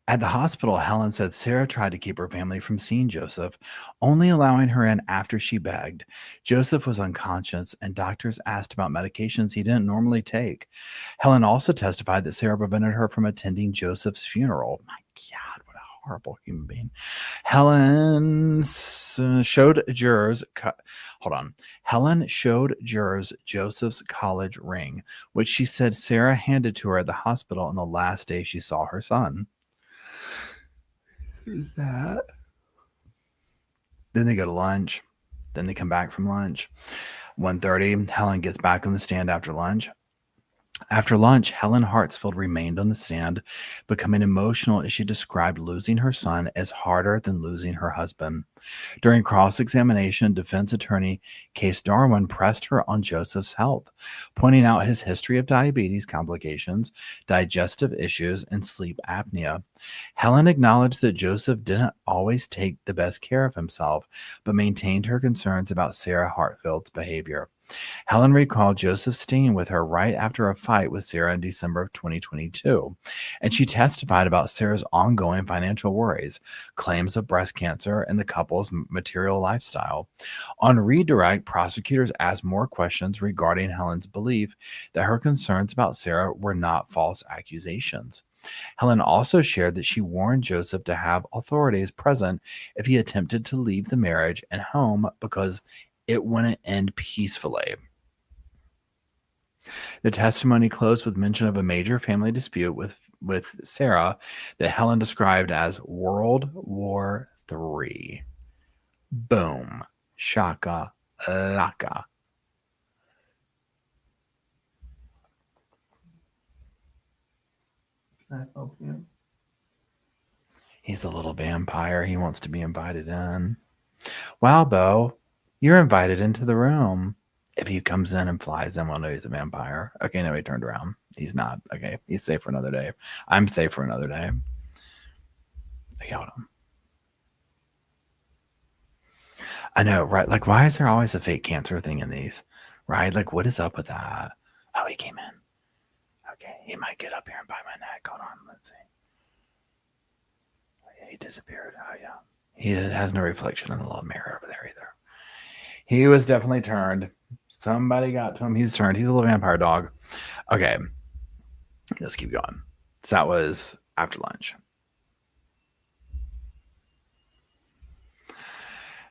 At the hospital, Helen said Sarah tried to keep her family from seeing Joseph, only allowing her in after she begged. Joseph was unconscious, and doctors asked about medications he didn't normally take. Helen also testified that Sarah prevented her from attending Joseph's funeral. My God, what a horrible human being. Helen showed jurors Joseph's college ring, which she said Sarah handed to her at the hospital on the last day she saw her son. That. Then they go to lunch. Then they come back from lunch. 1:30, Helen gets back on the stand after lunch. After lunch, Helen Hartsfield remained on the stand, becoming emotional as she described losing her son as harder than losing her husband. During cross-examination, defense attorney Case Darwin pressed her on Joseph's health, pointing out his history of diabetes complications, digestive issues, and sleep apnea. Helen acknowledged that Joseph didn't always take the best care of himself, but maintained her concerns about Sarah Hartfield's behavior. Helen recalled Joseph staying with her right after a fight with Sarah in December of 2022, and she testified about Sarah's ongoing financial worries, claims of breast cancer, and the couple's material lifestyle. On redirect, prosecutors asked more questions regarding Helen's belief that her concerns about Sarah were not false accusations. Helen also shared that she warned Joseph to have authorities present if he attempted to leave the marriage and home because it wouldn't end peacefully. The testimony closed with mention of a major family dispute with Sarah that Helen described as World War III. Boom. Shaka laka. Can I help you? He's a little vampire. He wants to be invited in. Wow, Bo. You're invited into the room. If he comes in and flies in, we'll know he's a vampire. Okay, no, he turned around. He's not. Okay, he's safe for another day. I'm safe for another day. Okay, hold on. I know, right? Like, why is there always a fake cancer thing in these? Right? Like, what is up with that? Oh, he came in. Okay, he might get up here and bite my neck. Hold on, let's see. Oh, yeah, he disappeared. Oh, yeah. He has no reflection in the little mirror over there either. He was definitely turned. Somebody got to him. He's turned. He's a little vampire dog. Okay. Let's keep going. So that was after lunch.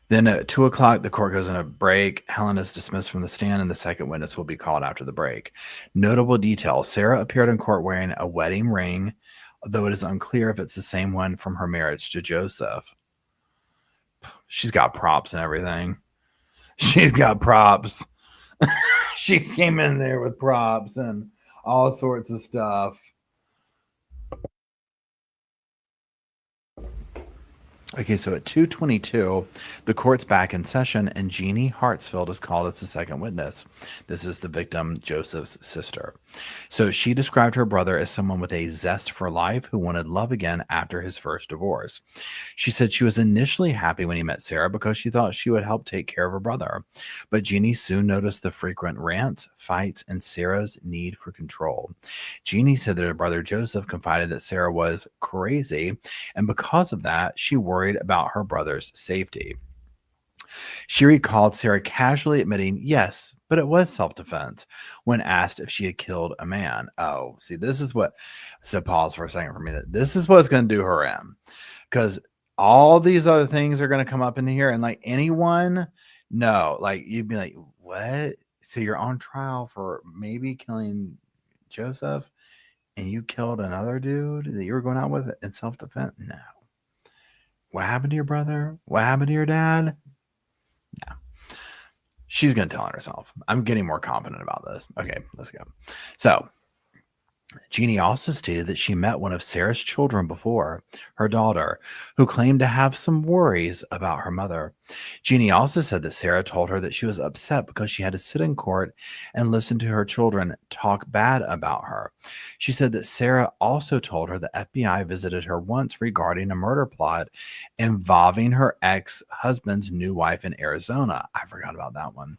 Then at 2:00, the court goes on a break. Helen is dismissed from the stand, and the second witness will be called after the break. Notable detail. Sarah appeared in court wearing a wedding ring, though it is unclear if it's the same one from her marriage to Joseph. She's got props and everything. She's got props. She came in there with props and all sorts of stuff. Okay, so at 2:22, the court's back in session, and Jeannie Hartsfield is called as the second witness. This is the victim, Joseph's sister. So she described her brother as someone with a zest for life who wanted love again after his first divorce. She said she was initially happy when he met Sarah because she thought she would help take care of her brother. But Jeannie soon noticed the frequent rants, fights, and Sarah's need for control. Jeannie said that her brother Joseph confided that Sarah was crazy, and because of that, she worried about her brother's safety. She recalled Sarah casually admitting, yes, but it was self-defense when asked if she had killed a man. Oh, see, this is what, so pause for a second for me. This is what's going to do her in, because all these other things are going to come up in here, and like anyone, no, like you'd be like, what? So you're on trial for maybe killing Joseph, and you killed another dude that you were going out with in self-defense? No. What happened to your brother? What happened to your dad? No. She's going to tell on herself. I'm getting more confident about this. Okay, let's go. So Jeannie also stated that she met one of Sarah's children before, her daughter, who claimed to have some worries about her mother. Jeannie also said that Sarah told her that she was upset because she had to sit in court and listen to her children talk bad about her. She said that Sarah also told her the FBI visited her once regarding a murder plot involving her ex-husband's new wife in Arizona. I forgot about that one.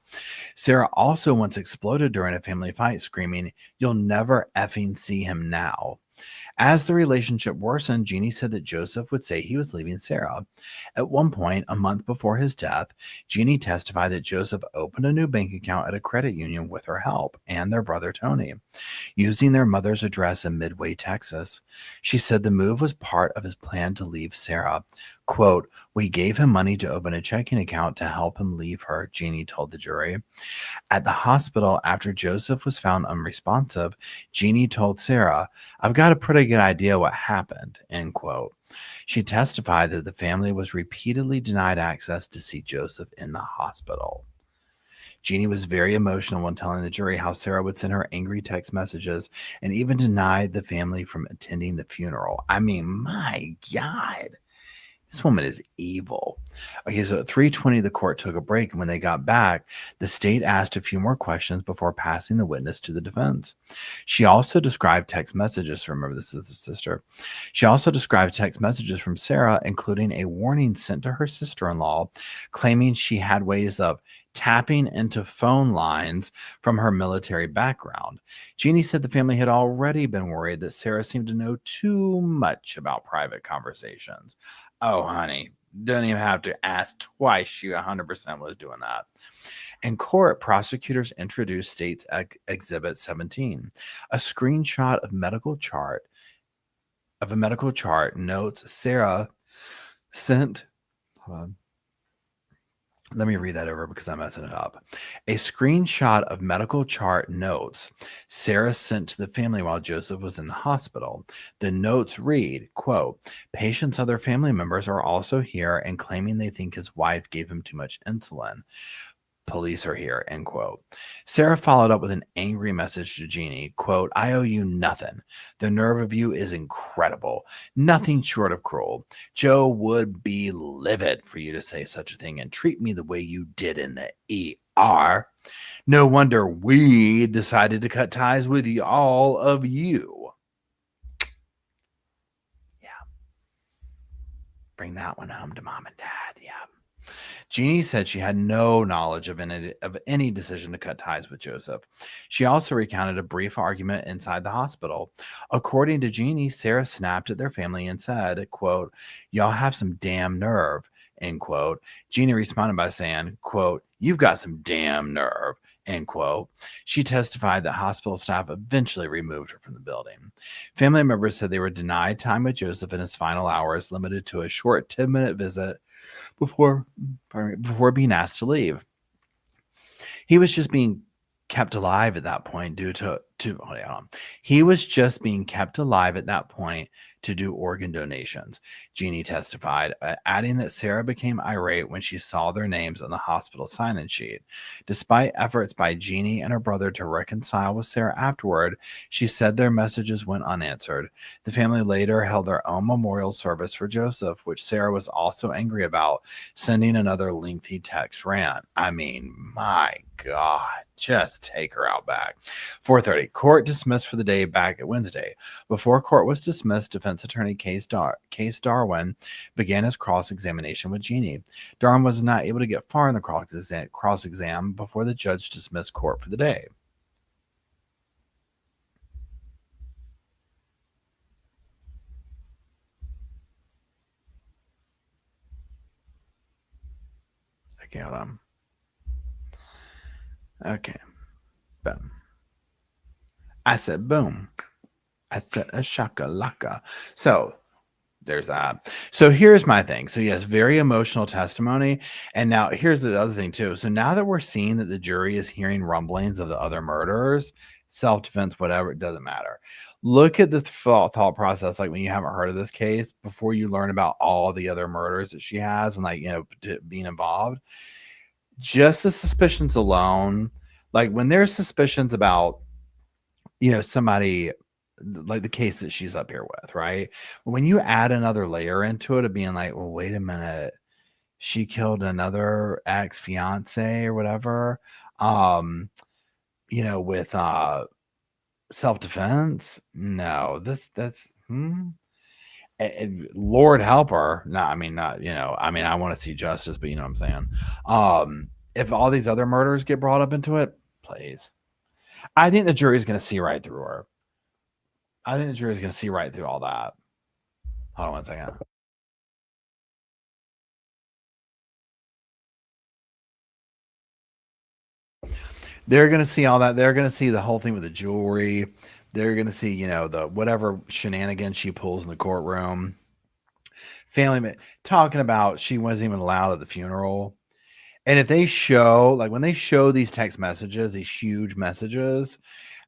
Sarah also once exploded during a family fight, screaming, "You'll never effing see him now." As the relationship worsened, Jeannie said that Joseph would say he was leaving Sarah. At one point, a month before his death, Jeannie testified that Joseph opened a new bank account at a credit union with her help and their brother Tony, using their mother's address in Midway, Texas. She said the move was part of his plan to leave Sarah. Quote, "We gave him money to open a checking account to help him leave her," Jeannie told the jury. At the hospital, after Joseph was found unresponsive, Jeannie told Sarah, "I've got a pretty good idea what happened," end quote. She testified that the family was repeatedly denied access to see Joseph in the hospital. Jeannie was very emotional when telling the jury how Sarah would send her angry text messages and even denied the family from attending the funeral. I mean, my God. This woman is evil. Okay, so at 3:20, the court took a break, and when they got back, the state asked a few more questions before passing the witness to the defense. She also described text messages. Remember, this is the sister. She also described text messages from Sarah, including a warning sent to her sister-in-law, claiming she had ways of tapping into phone lines from her military background. Jeannie said the family had already been worried that Sarah seemed to know too much about private conversations. Oh, honey, don't even have to ask twice. She 100% was doing that. In court, prosecutors introduced State's Exhibit 17, a screenshot of a medical chart notes Sarah sent. Hold on. Let me read that over because I'm messing it up. A screenshot of medical chart notes Sarah sent to the family while Joseph was in the hospital. The notes read, quote, "Patient's other family members are also here and claiming they think his wife gave him too much insulin. Police are here," end quote. Sarah followed up with an angry message to Jeannie, quote, "I owe you nothing. The nerve of you is incredible. Nothing short of cruel. Joe would be livid for you to say such a thing and treat me the way you did in the ER. No wonder we decided to cut ties with all of you." Yeah. Bring that one home to mom and dad. Yeah. Jeannie said she had no knowledge of any decision to cut ties with Joseph. She also recounted a brief argument inside the hospital. According to Jeannie, Sarah snapped at their family and said, quote, "Y'all have some damn nerve," end quote. Jeannie responded by saying, quote, "You've got some damn nerve," end quote. She testified that hospital staff eventually removed her from the building. Family members said they were denied time with Joseph in his final hours, limited to a short 10-minute visit before being asked to leave. He was just being kept alive at that point due to hold on. He was just being kept alive at that point to do organ donations. Jeannie testified, adding that Sarah became irate when she saw their names on the hospital sign-in sheet. Despite efforts by Jeannie and her brother to reconcile with Sarah afterward, she said their messages went unanswered. The family later held their own memorial service for Joseph, which Sarah was also angry about, sending another lengthy text rant. I mean, my God, just take her out back. 4:30, court dismissed for the day back at Wednesday. Before court was dismissed, defense attorney Case Darwin began his cross-examination with Jeannie. Darwin was not able to get far in the cross-exam before the judge dismissed court for the day. Okay, hold on. Okay. Boom. I said boom. I said a shakalaka. So there's that. So here's my thing. So yes, very emotional testimony. And now here's the other thing too. So now that we're seeing that the jury is hearing rumblings of the other murderers, self-defense, whatever, it doesn't matter. Look at the thought process, like when you haven't heard of this case, before you learn about all the other murders that she has and, like, you know, being involved. Just the suspicions alone, like when there's suspicions about, you know, somebody like the case that she's up here with, right? When you add another layer into it of being like, well, wait a minute, she killed another ex-fiance or whatever, you know, with self-defense. No, that's Lord help her. No, I mean, not, you know, I mean, I want to see justice, but you know what I'm saying? If all these other murders get brought up into it, please. I think the jury's going to see right through her. I think the jury's going to see right through all that. Hold on one second. They're going to see all that. They're going to see the whole thing with the jewelry. They're going to see, you know, the whatever shenanigans she pulls in the courtroom. Family talking about she wasn't even allowed at the funeral. And if they show, like when they show these text messages, these huge messages,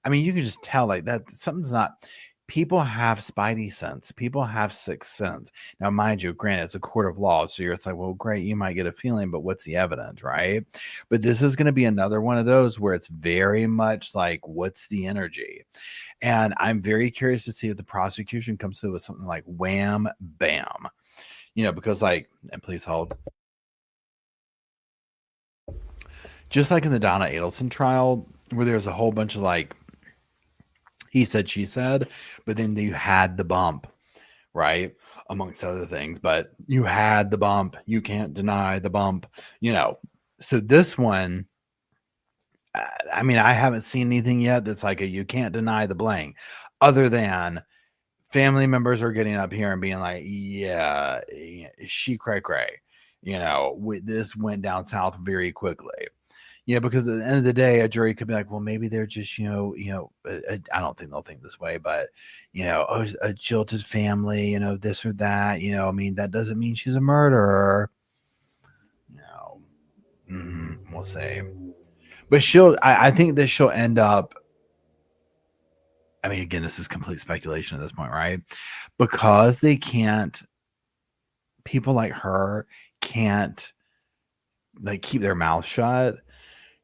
I mean, you can just tell like that something's not. People have spidey sense. People have sixth sense. Now, mind you, granted, it's a court of law. So it's like, well, great, you might get a feeling, but what's the evidence, right? But this is going to be another one of those where it's very much like, what's the energy? And I'm very curious to see if the prosecution comes through with something like wham, bam. You know, because like, and please hold. Just like in the Donna Adelson trial, where there's a whole bunch of like, he said, she said, but then you had the bump, right? Amongst other things, but you had the bump. You can't deny the bump, you know. So this one, I mean, I haven't seen anything yet that's like a you can't deny the blank, other than family members are getting up here and being like, yeah, she cray. You know, this went down south very quickly. Yeah, because at the end of the day, a jury could be like, well, maybe they're just, I don't think they'll think this way, but, you know, a jilted family, you know, this or that, you know, I mean, that doesn't mean she's a murderer. No, we'll see. But I think that she'll end up, I mean, again, this is complete speculation at this point, right? Because people like her can't like keep their mouth shut.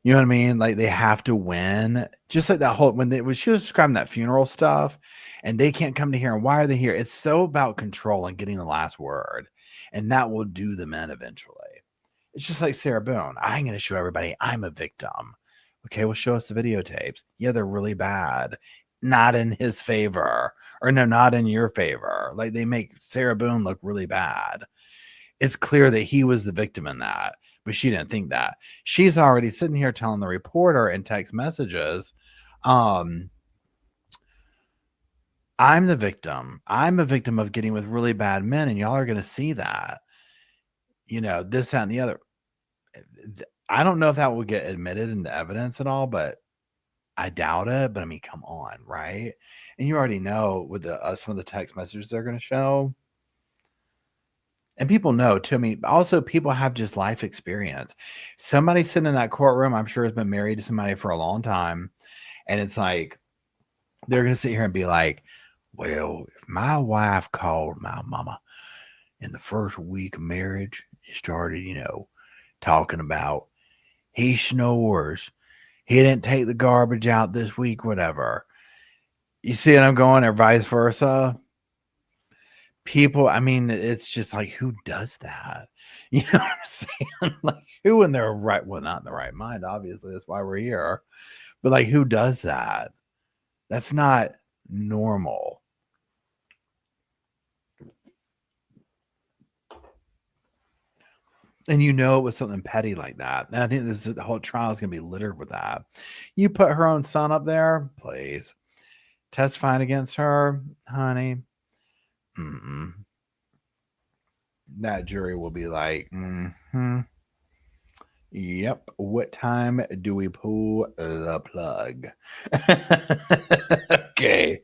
You know what I mean? Like they have to win. Just like that whole, when she was describing that funeral stuff and they can't come to here. And why are they here? It's so about control and getting the last word. And that will do them in eventually. It's just like Sarah Boone. I'm going to show everybody I'm a victim. Okay, well, show us the videotapes. Yeah, they're really bad. Not in his favor. Or no, not in your favor. Like they make Sarah Boone look really bad. It's clear that he was the victim in that. But she didn't think that. She's already sitting here telling the reporter in text messages, I'm the victim. I'm a victim of getting with really bad men, and y'all are going to see that. You know, this, that, and the other. I don't know if that will get admitted into evidence at all, but I doubt it. But I mean, come on, right? And you already know with some of the text messages they're going to show. And people know too. I mean, also people have just life experience. Somebody sitting in that courtroom, I'm sure, has been married to somebody for a long time. And it's like, they're going to sit here and be like, well, if my wife called my mama in the first week of marriage and started, talking about he snores, he didn't take the garbage out this week, whatever. You see what I'm going, or vice versa? People, I mean, it's just like, who does that? You know what I'm saying? Like, who in their right, well, not in the right mind, obviously, that's why we're here. But like, who does that? That's not normal. And it was something petty like that. And I think the whole trial is going to be littered with that. You put her own son up there, please. Testifying against her, honey. That jury will be like, yep. What time do we pull the plug? Okay.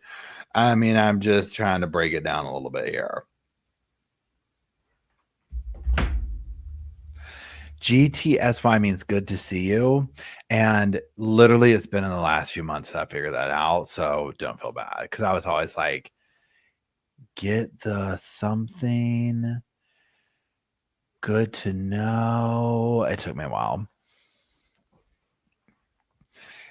I mean, I'm just trying to break it down a little bit here. GTSY means good to see you. And literally, it's been in the last few months that I figured that out. So don't feel bad. Because I was always like, get the something good to know. It took me a while.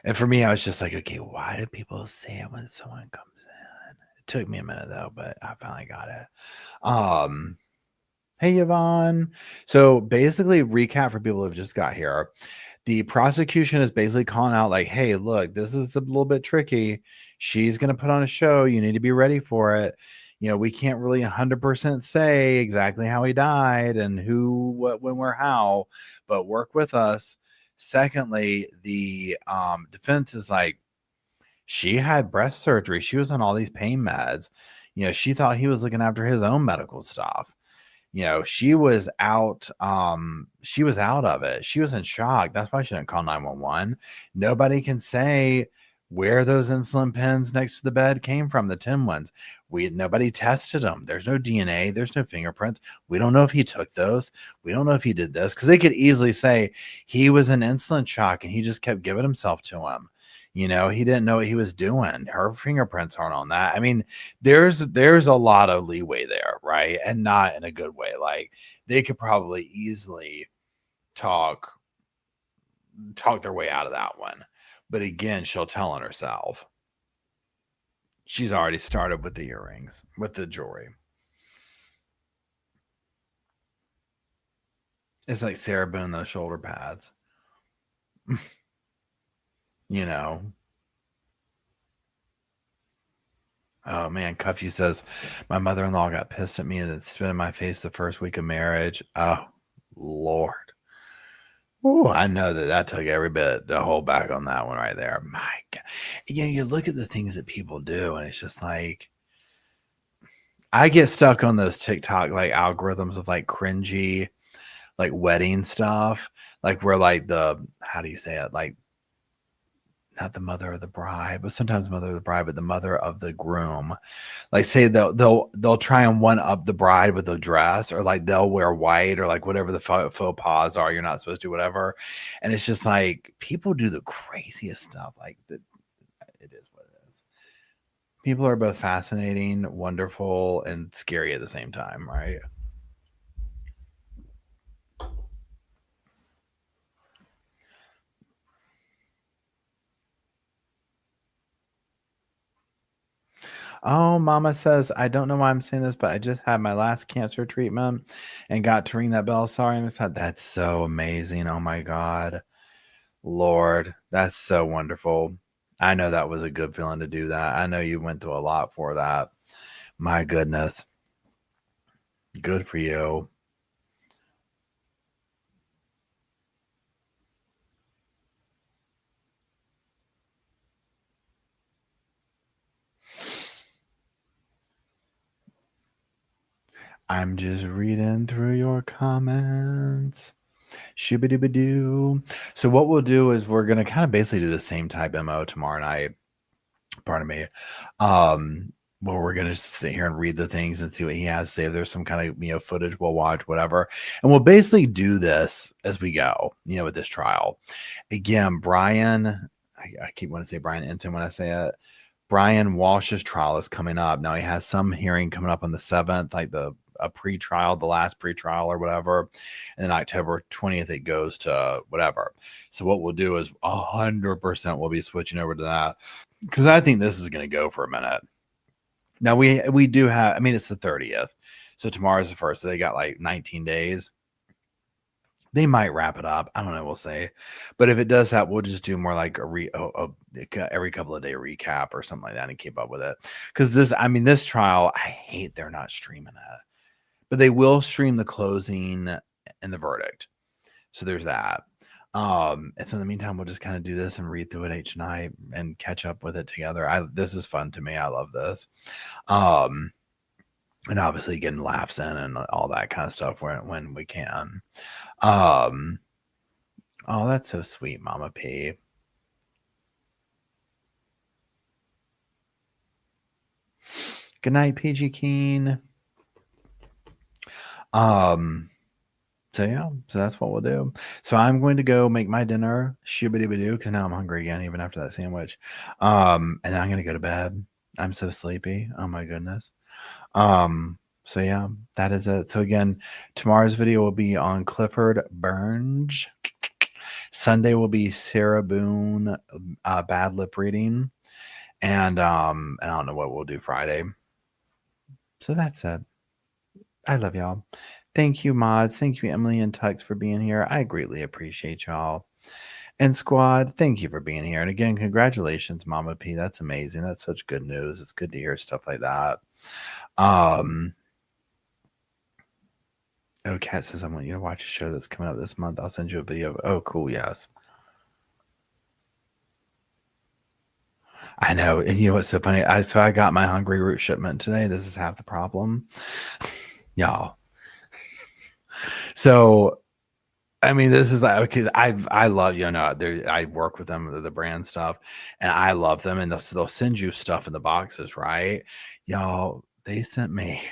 And for me, I was just like, okay, why do people say it when someone comes in? It took me a minute though, but I finally got it. Hey, Yvonne. So basically, recap for people who've just got here. The prosecution is basically calling out like, hey, look, this is a little bit tricky. She's going to put on a show. You need to be ready for it. We can't really 100% say exactly how he died and who, what, when, where, how, but work with us. Secondly, the defense is like, she had breast surgery. She was on all these pain meds. She thought he was looking after his own medical stuff. She was out. She was out of it. She was in shock. That's why she didn't call 911. Nobody can say where those insulin pens next to the bed came from, the 10 ones. Nobody tested them. There's no DNA. There's no fingerprints. We don't know if he took those. We don't know if he did this, because they could easily say he was in insulin shock and he just kept giving himself to him. He didn't know what he was doing. Her fingerprints aren't on that. I mean, there's a lot of leeway there, right? And not in a good way. Like, they could probably easily talk their way out of that one. But again, she'll tell on herself. She's already started with the earrings, with the jewelry. It's like Sarah Boone, those shoulder pads. Oh man, Cuffy says my mother-in-law got pissed at me and spit in my face the first week of marriage. Oh Lord. Oh, I know that took every bit to hold back on that one right there. My God. You look at the things that people do and it's just like, I get stuck on those TikTok like algorithms of like cringy, like wedding stuff, like where like how do you say it? Like, not the mother of the bride, but sometimes mother of the bride, but the mother of the groom. Like, say they'll try and one up the bride with a dress, or like they'll wear white, or like whatever the faux pas are. You're not supposed to do whatever. And it's just like, people do the craziest stuff. Like, it is what it is. People are both fascinating, wonderful, and scary at the same time, right? Oh, Mama says, I don't know why I'm saying this, but I just had my last cancer treatment and got to ring that bell. Sorry, I'm excited. That's so amazing. Oh my God. Lord, that's so wonderful. I know that was a good feeling to do that. I know you went through a lot for that. My goodness. Good for you. I'm just reading through your comments. Shooby-dooby-doo. So what we'll do is we're going to kind of basically do the same type MO tomorrow night. Pardon me. Where we're going to sit here and read the things and see what he has to say. If there's some kind of, footage we'll watch, whatever. And we'll basically do this as we go, with this trial. Again, Brian, I keep wanting to say Brian Enton when I say it. Brian Walsh's trial is coming up. Now he has some hearing coming up on the 7th, like a pre-trial, the last pre-trial or whatever. And then October 20th, it goes to whatever. So what we'll do is 100% we'll be switching over to that, because I think this is going to go for a minute. Now we do have, I mean, it's the 30th. So tomorrow's the 1st. So they got like 19 days. They might wrap it up. I don't know. We'll see. But if it does that, we'll just do more like every couple of day recap or something like that and keep up with it. Because this trial, I hate they're not streaming it. But they will stream the closing and the verdict. So there's that. And so in the meantime, we'll just kind of do this and read through it each night and catch up with it together. This is fun to me. I love this. And obviously getting laughs in and all that kind of stuff when we can. Oh, that's so sweet, Mama P. Good night, PG Keen. So yeah, so that's what we'll do. So I'm going to go make my dinner, shoo-ba-doo-ba-doo, because now I'm hungry again, even after that sandwich. And then I'm gonna go to bed. I'm so sleepy. Oh my goodness. So yeah, that is it. So again, tomorrow's video will be on Clifford Burns. Sunday will be Sarah Boone, bad lip reading, and I don't know what we'll do Friday. So that's it. I love y'all. Thank you, mods. Thank you, Emily and Tux, for being here. I greatly appreciate y'all. And squad, thank you for being here. And again, congratulations, Mama P. That's amazing. That's such good news. It's good to hear stuff like that. Oh, Kat says, I want you to watch a show that's coming up this month. I'll send you a video. Oh, cool. Yes. I know. And you know what's so funny? I got my Hungry Root shipment today. This is half the problem. Y'all. So, I mean, this is like, because I love, I work with them, the brand stuff, and I love them, and they'll send you stuff in the boxes, right? Y'all, they sent me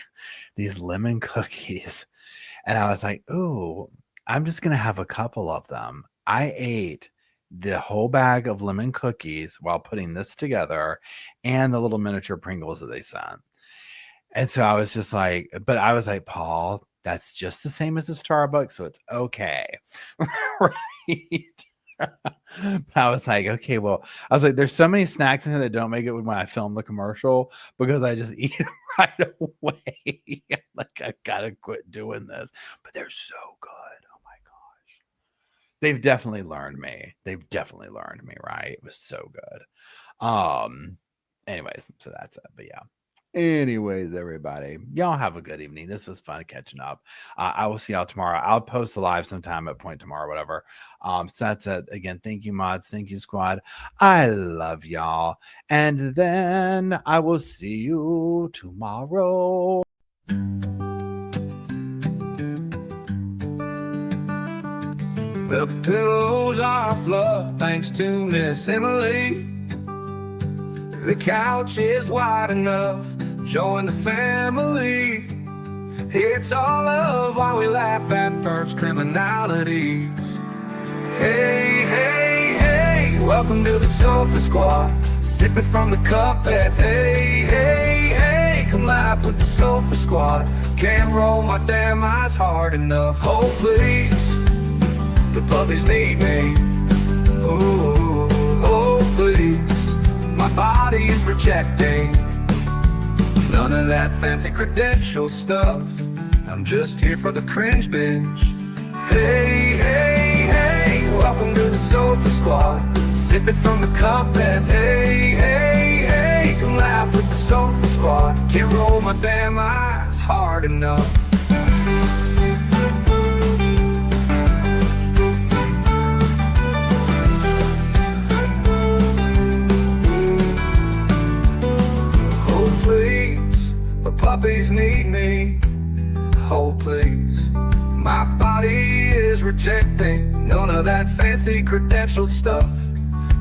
these lemon cookies, and I was like, ooh, I'm just going to have a couple of them. I ate the whole bag of lemon cookies while putting this together and the little miniature Pringles that they sent. And so I was just like, but I was like, Paul, that's just the same as a Starbucks, so it's okay. Right? But I was like, okay, well, I was like, there's so many snacks in here that don't make it when I film the commercial because I just eat them right away. Like, I gotta quit doing this. But they're so good. Oh my gosh. They've definitely learned me. Right? It was so good. Anyways, so that's it. But yeah. Anyways, everybody, y'all have a good evening. This was fun catching up. I will see y'all tomorrow. I'll post a live sometime at point tomorrow, whatever. So that's it. Again, thank you, mods. Thank you, squad. I love y'all. And then I will see you tomorrow. The pillows are fluff thanks to Miss Emily. The couch is wide enough. Join the family. It's all love while we laugh at first criminalities. Hey, hey, hey, welcome to the Sofa Squad. Sipping from the cup at hey, hey, hey, come laugh with the Sofa Squad. Can't roll my damn eyes hard enough. Oh, please, the puppies need me. Oh, oh, please, my body is rejecting none of that fancy credential stuff. I'm just here for the cringe binge. Hey, hey, hey, welcome to the Sofa Squad. Sipping from the cup and hey, hey, hey, come laugh with the Sofa Squad. Can't roll my damn eyes hard enough. Puppies need me, oh please. My body is rejecting none of that fancy credentialed stuff.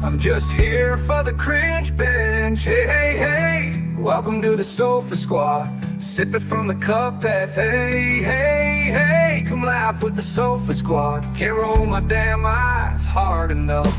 I'm just here for the cringe binge. Hey, hey, hey, welcome to the Sofa Squad. Sipping from the cup that hey, hey, hey, come laugh with the Sofa Squad. Can't roll my damn eyes hard enough.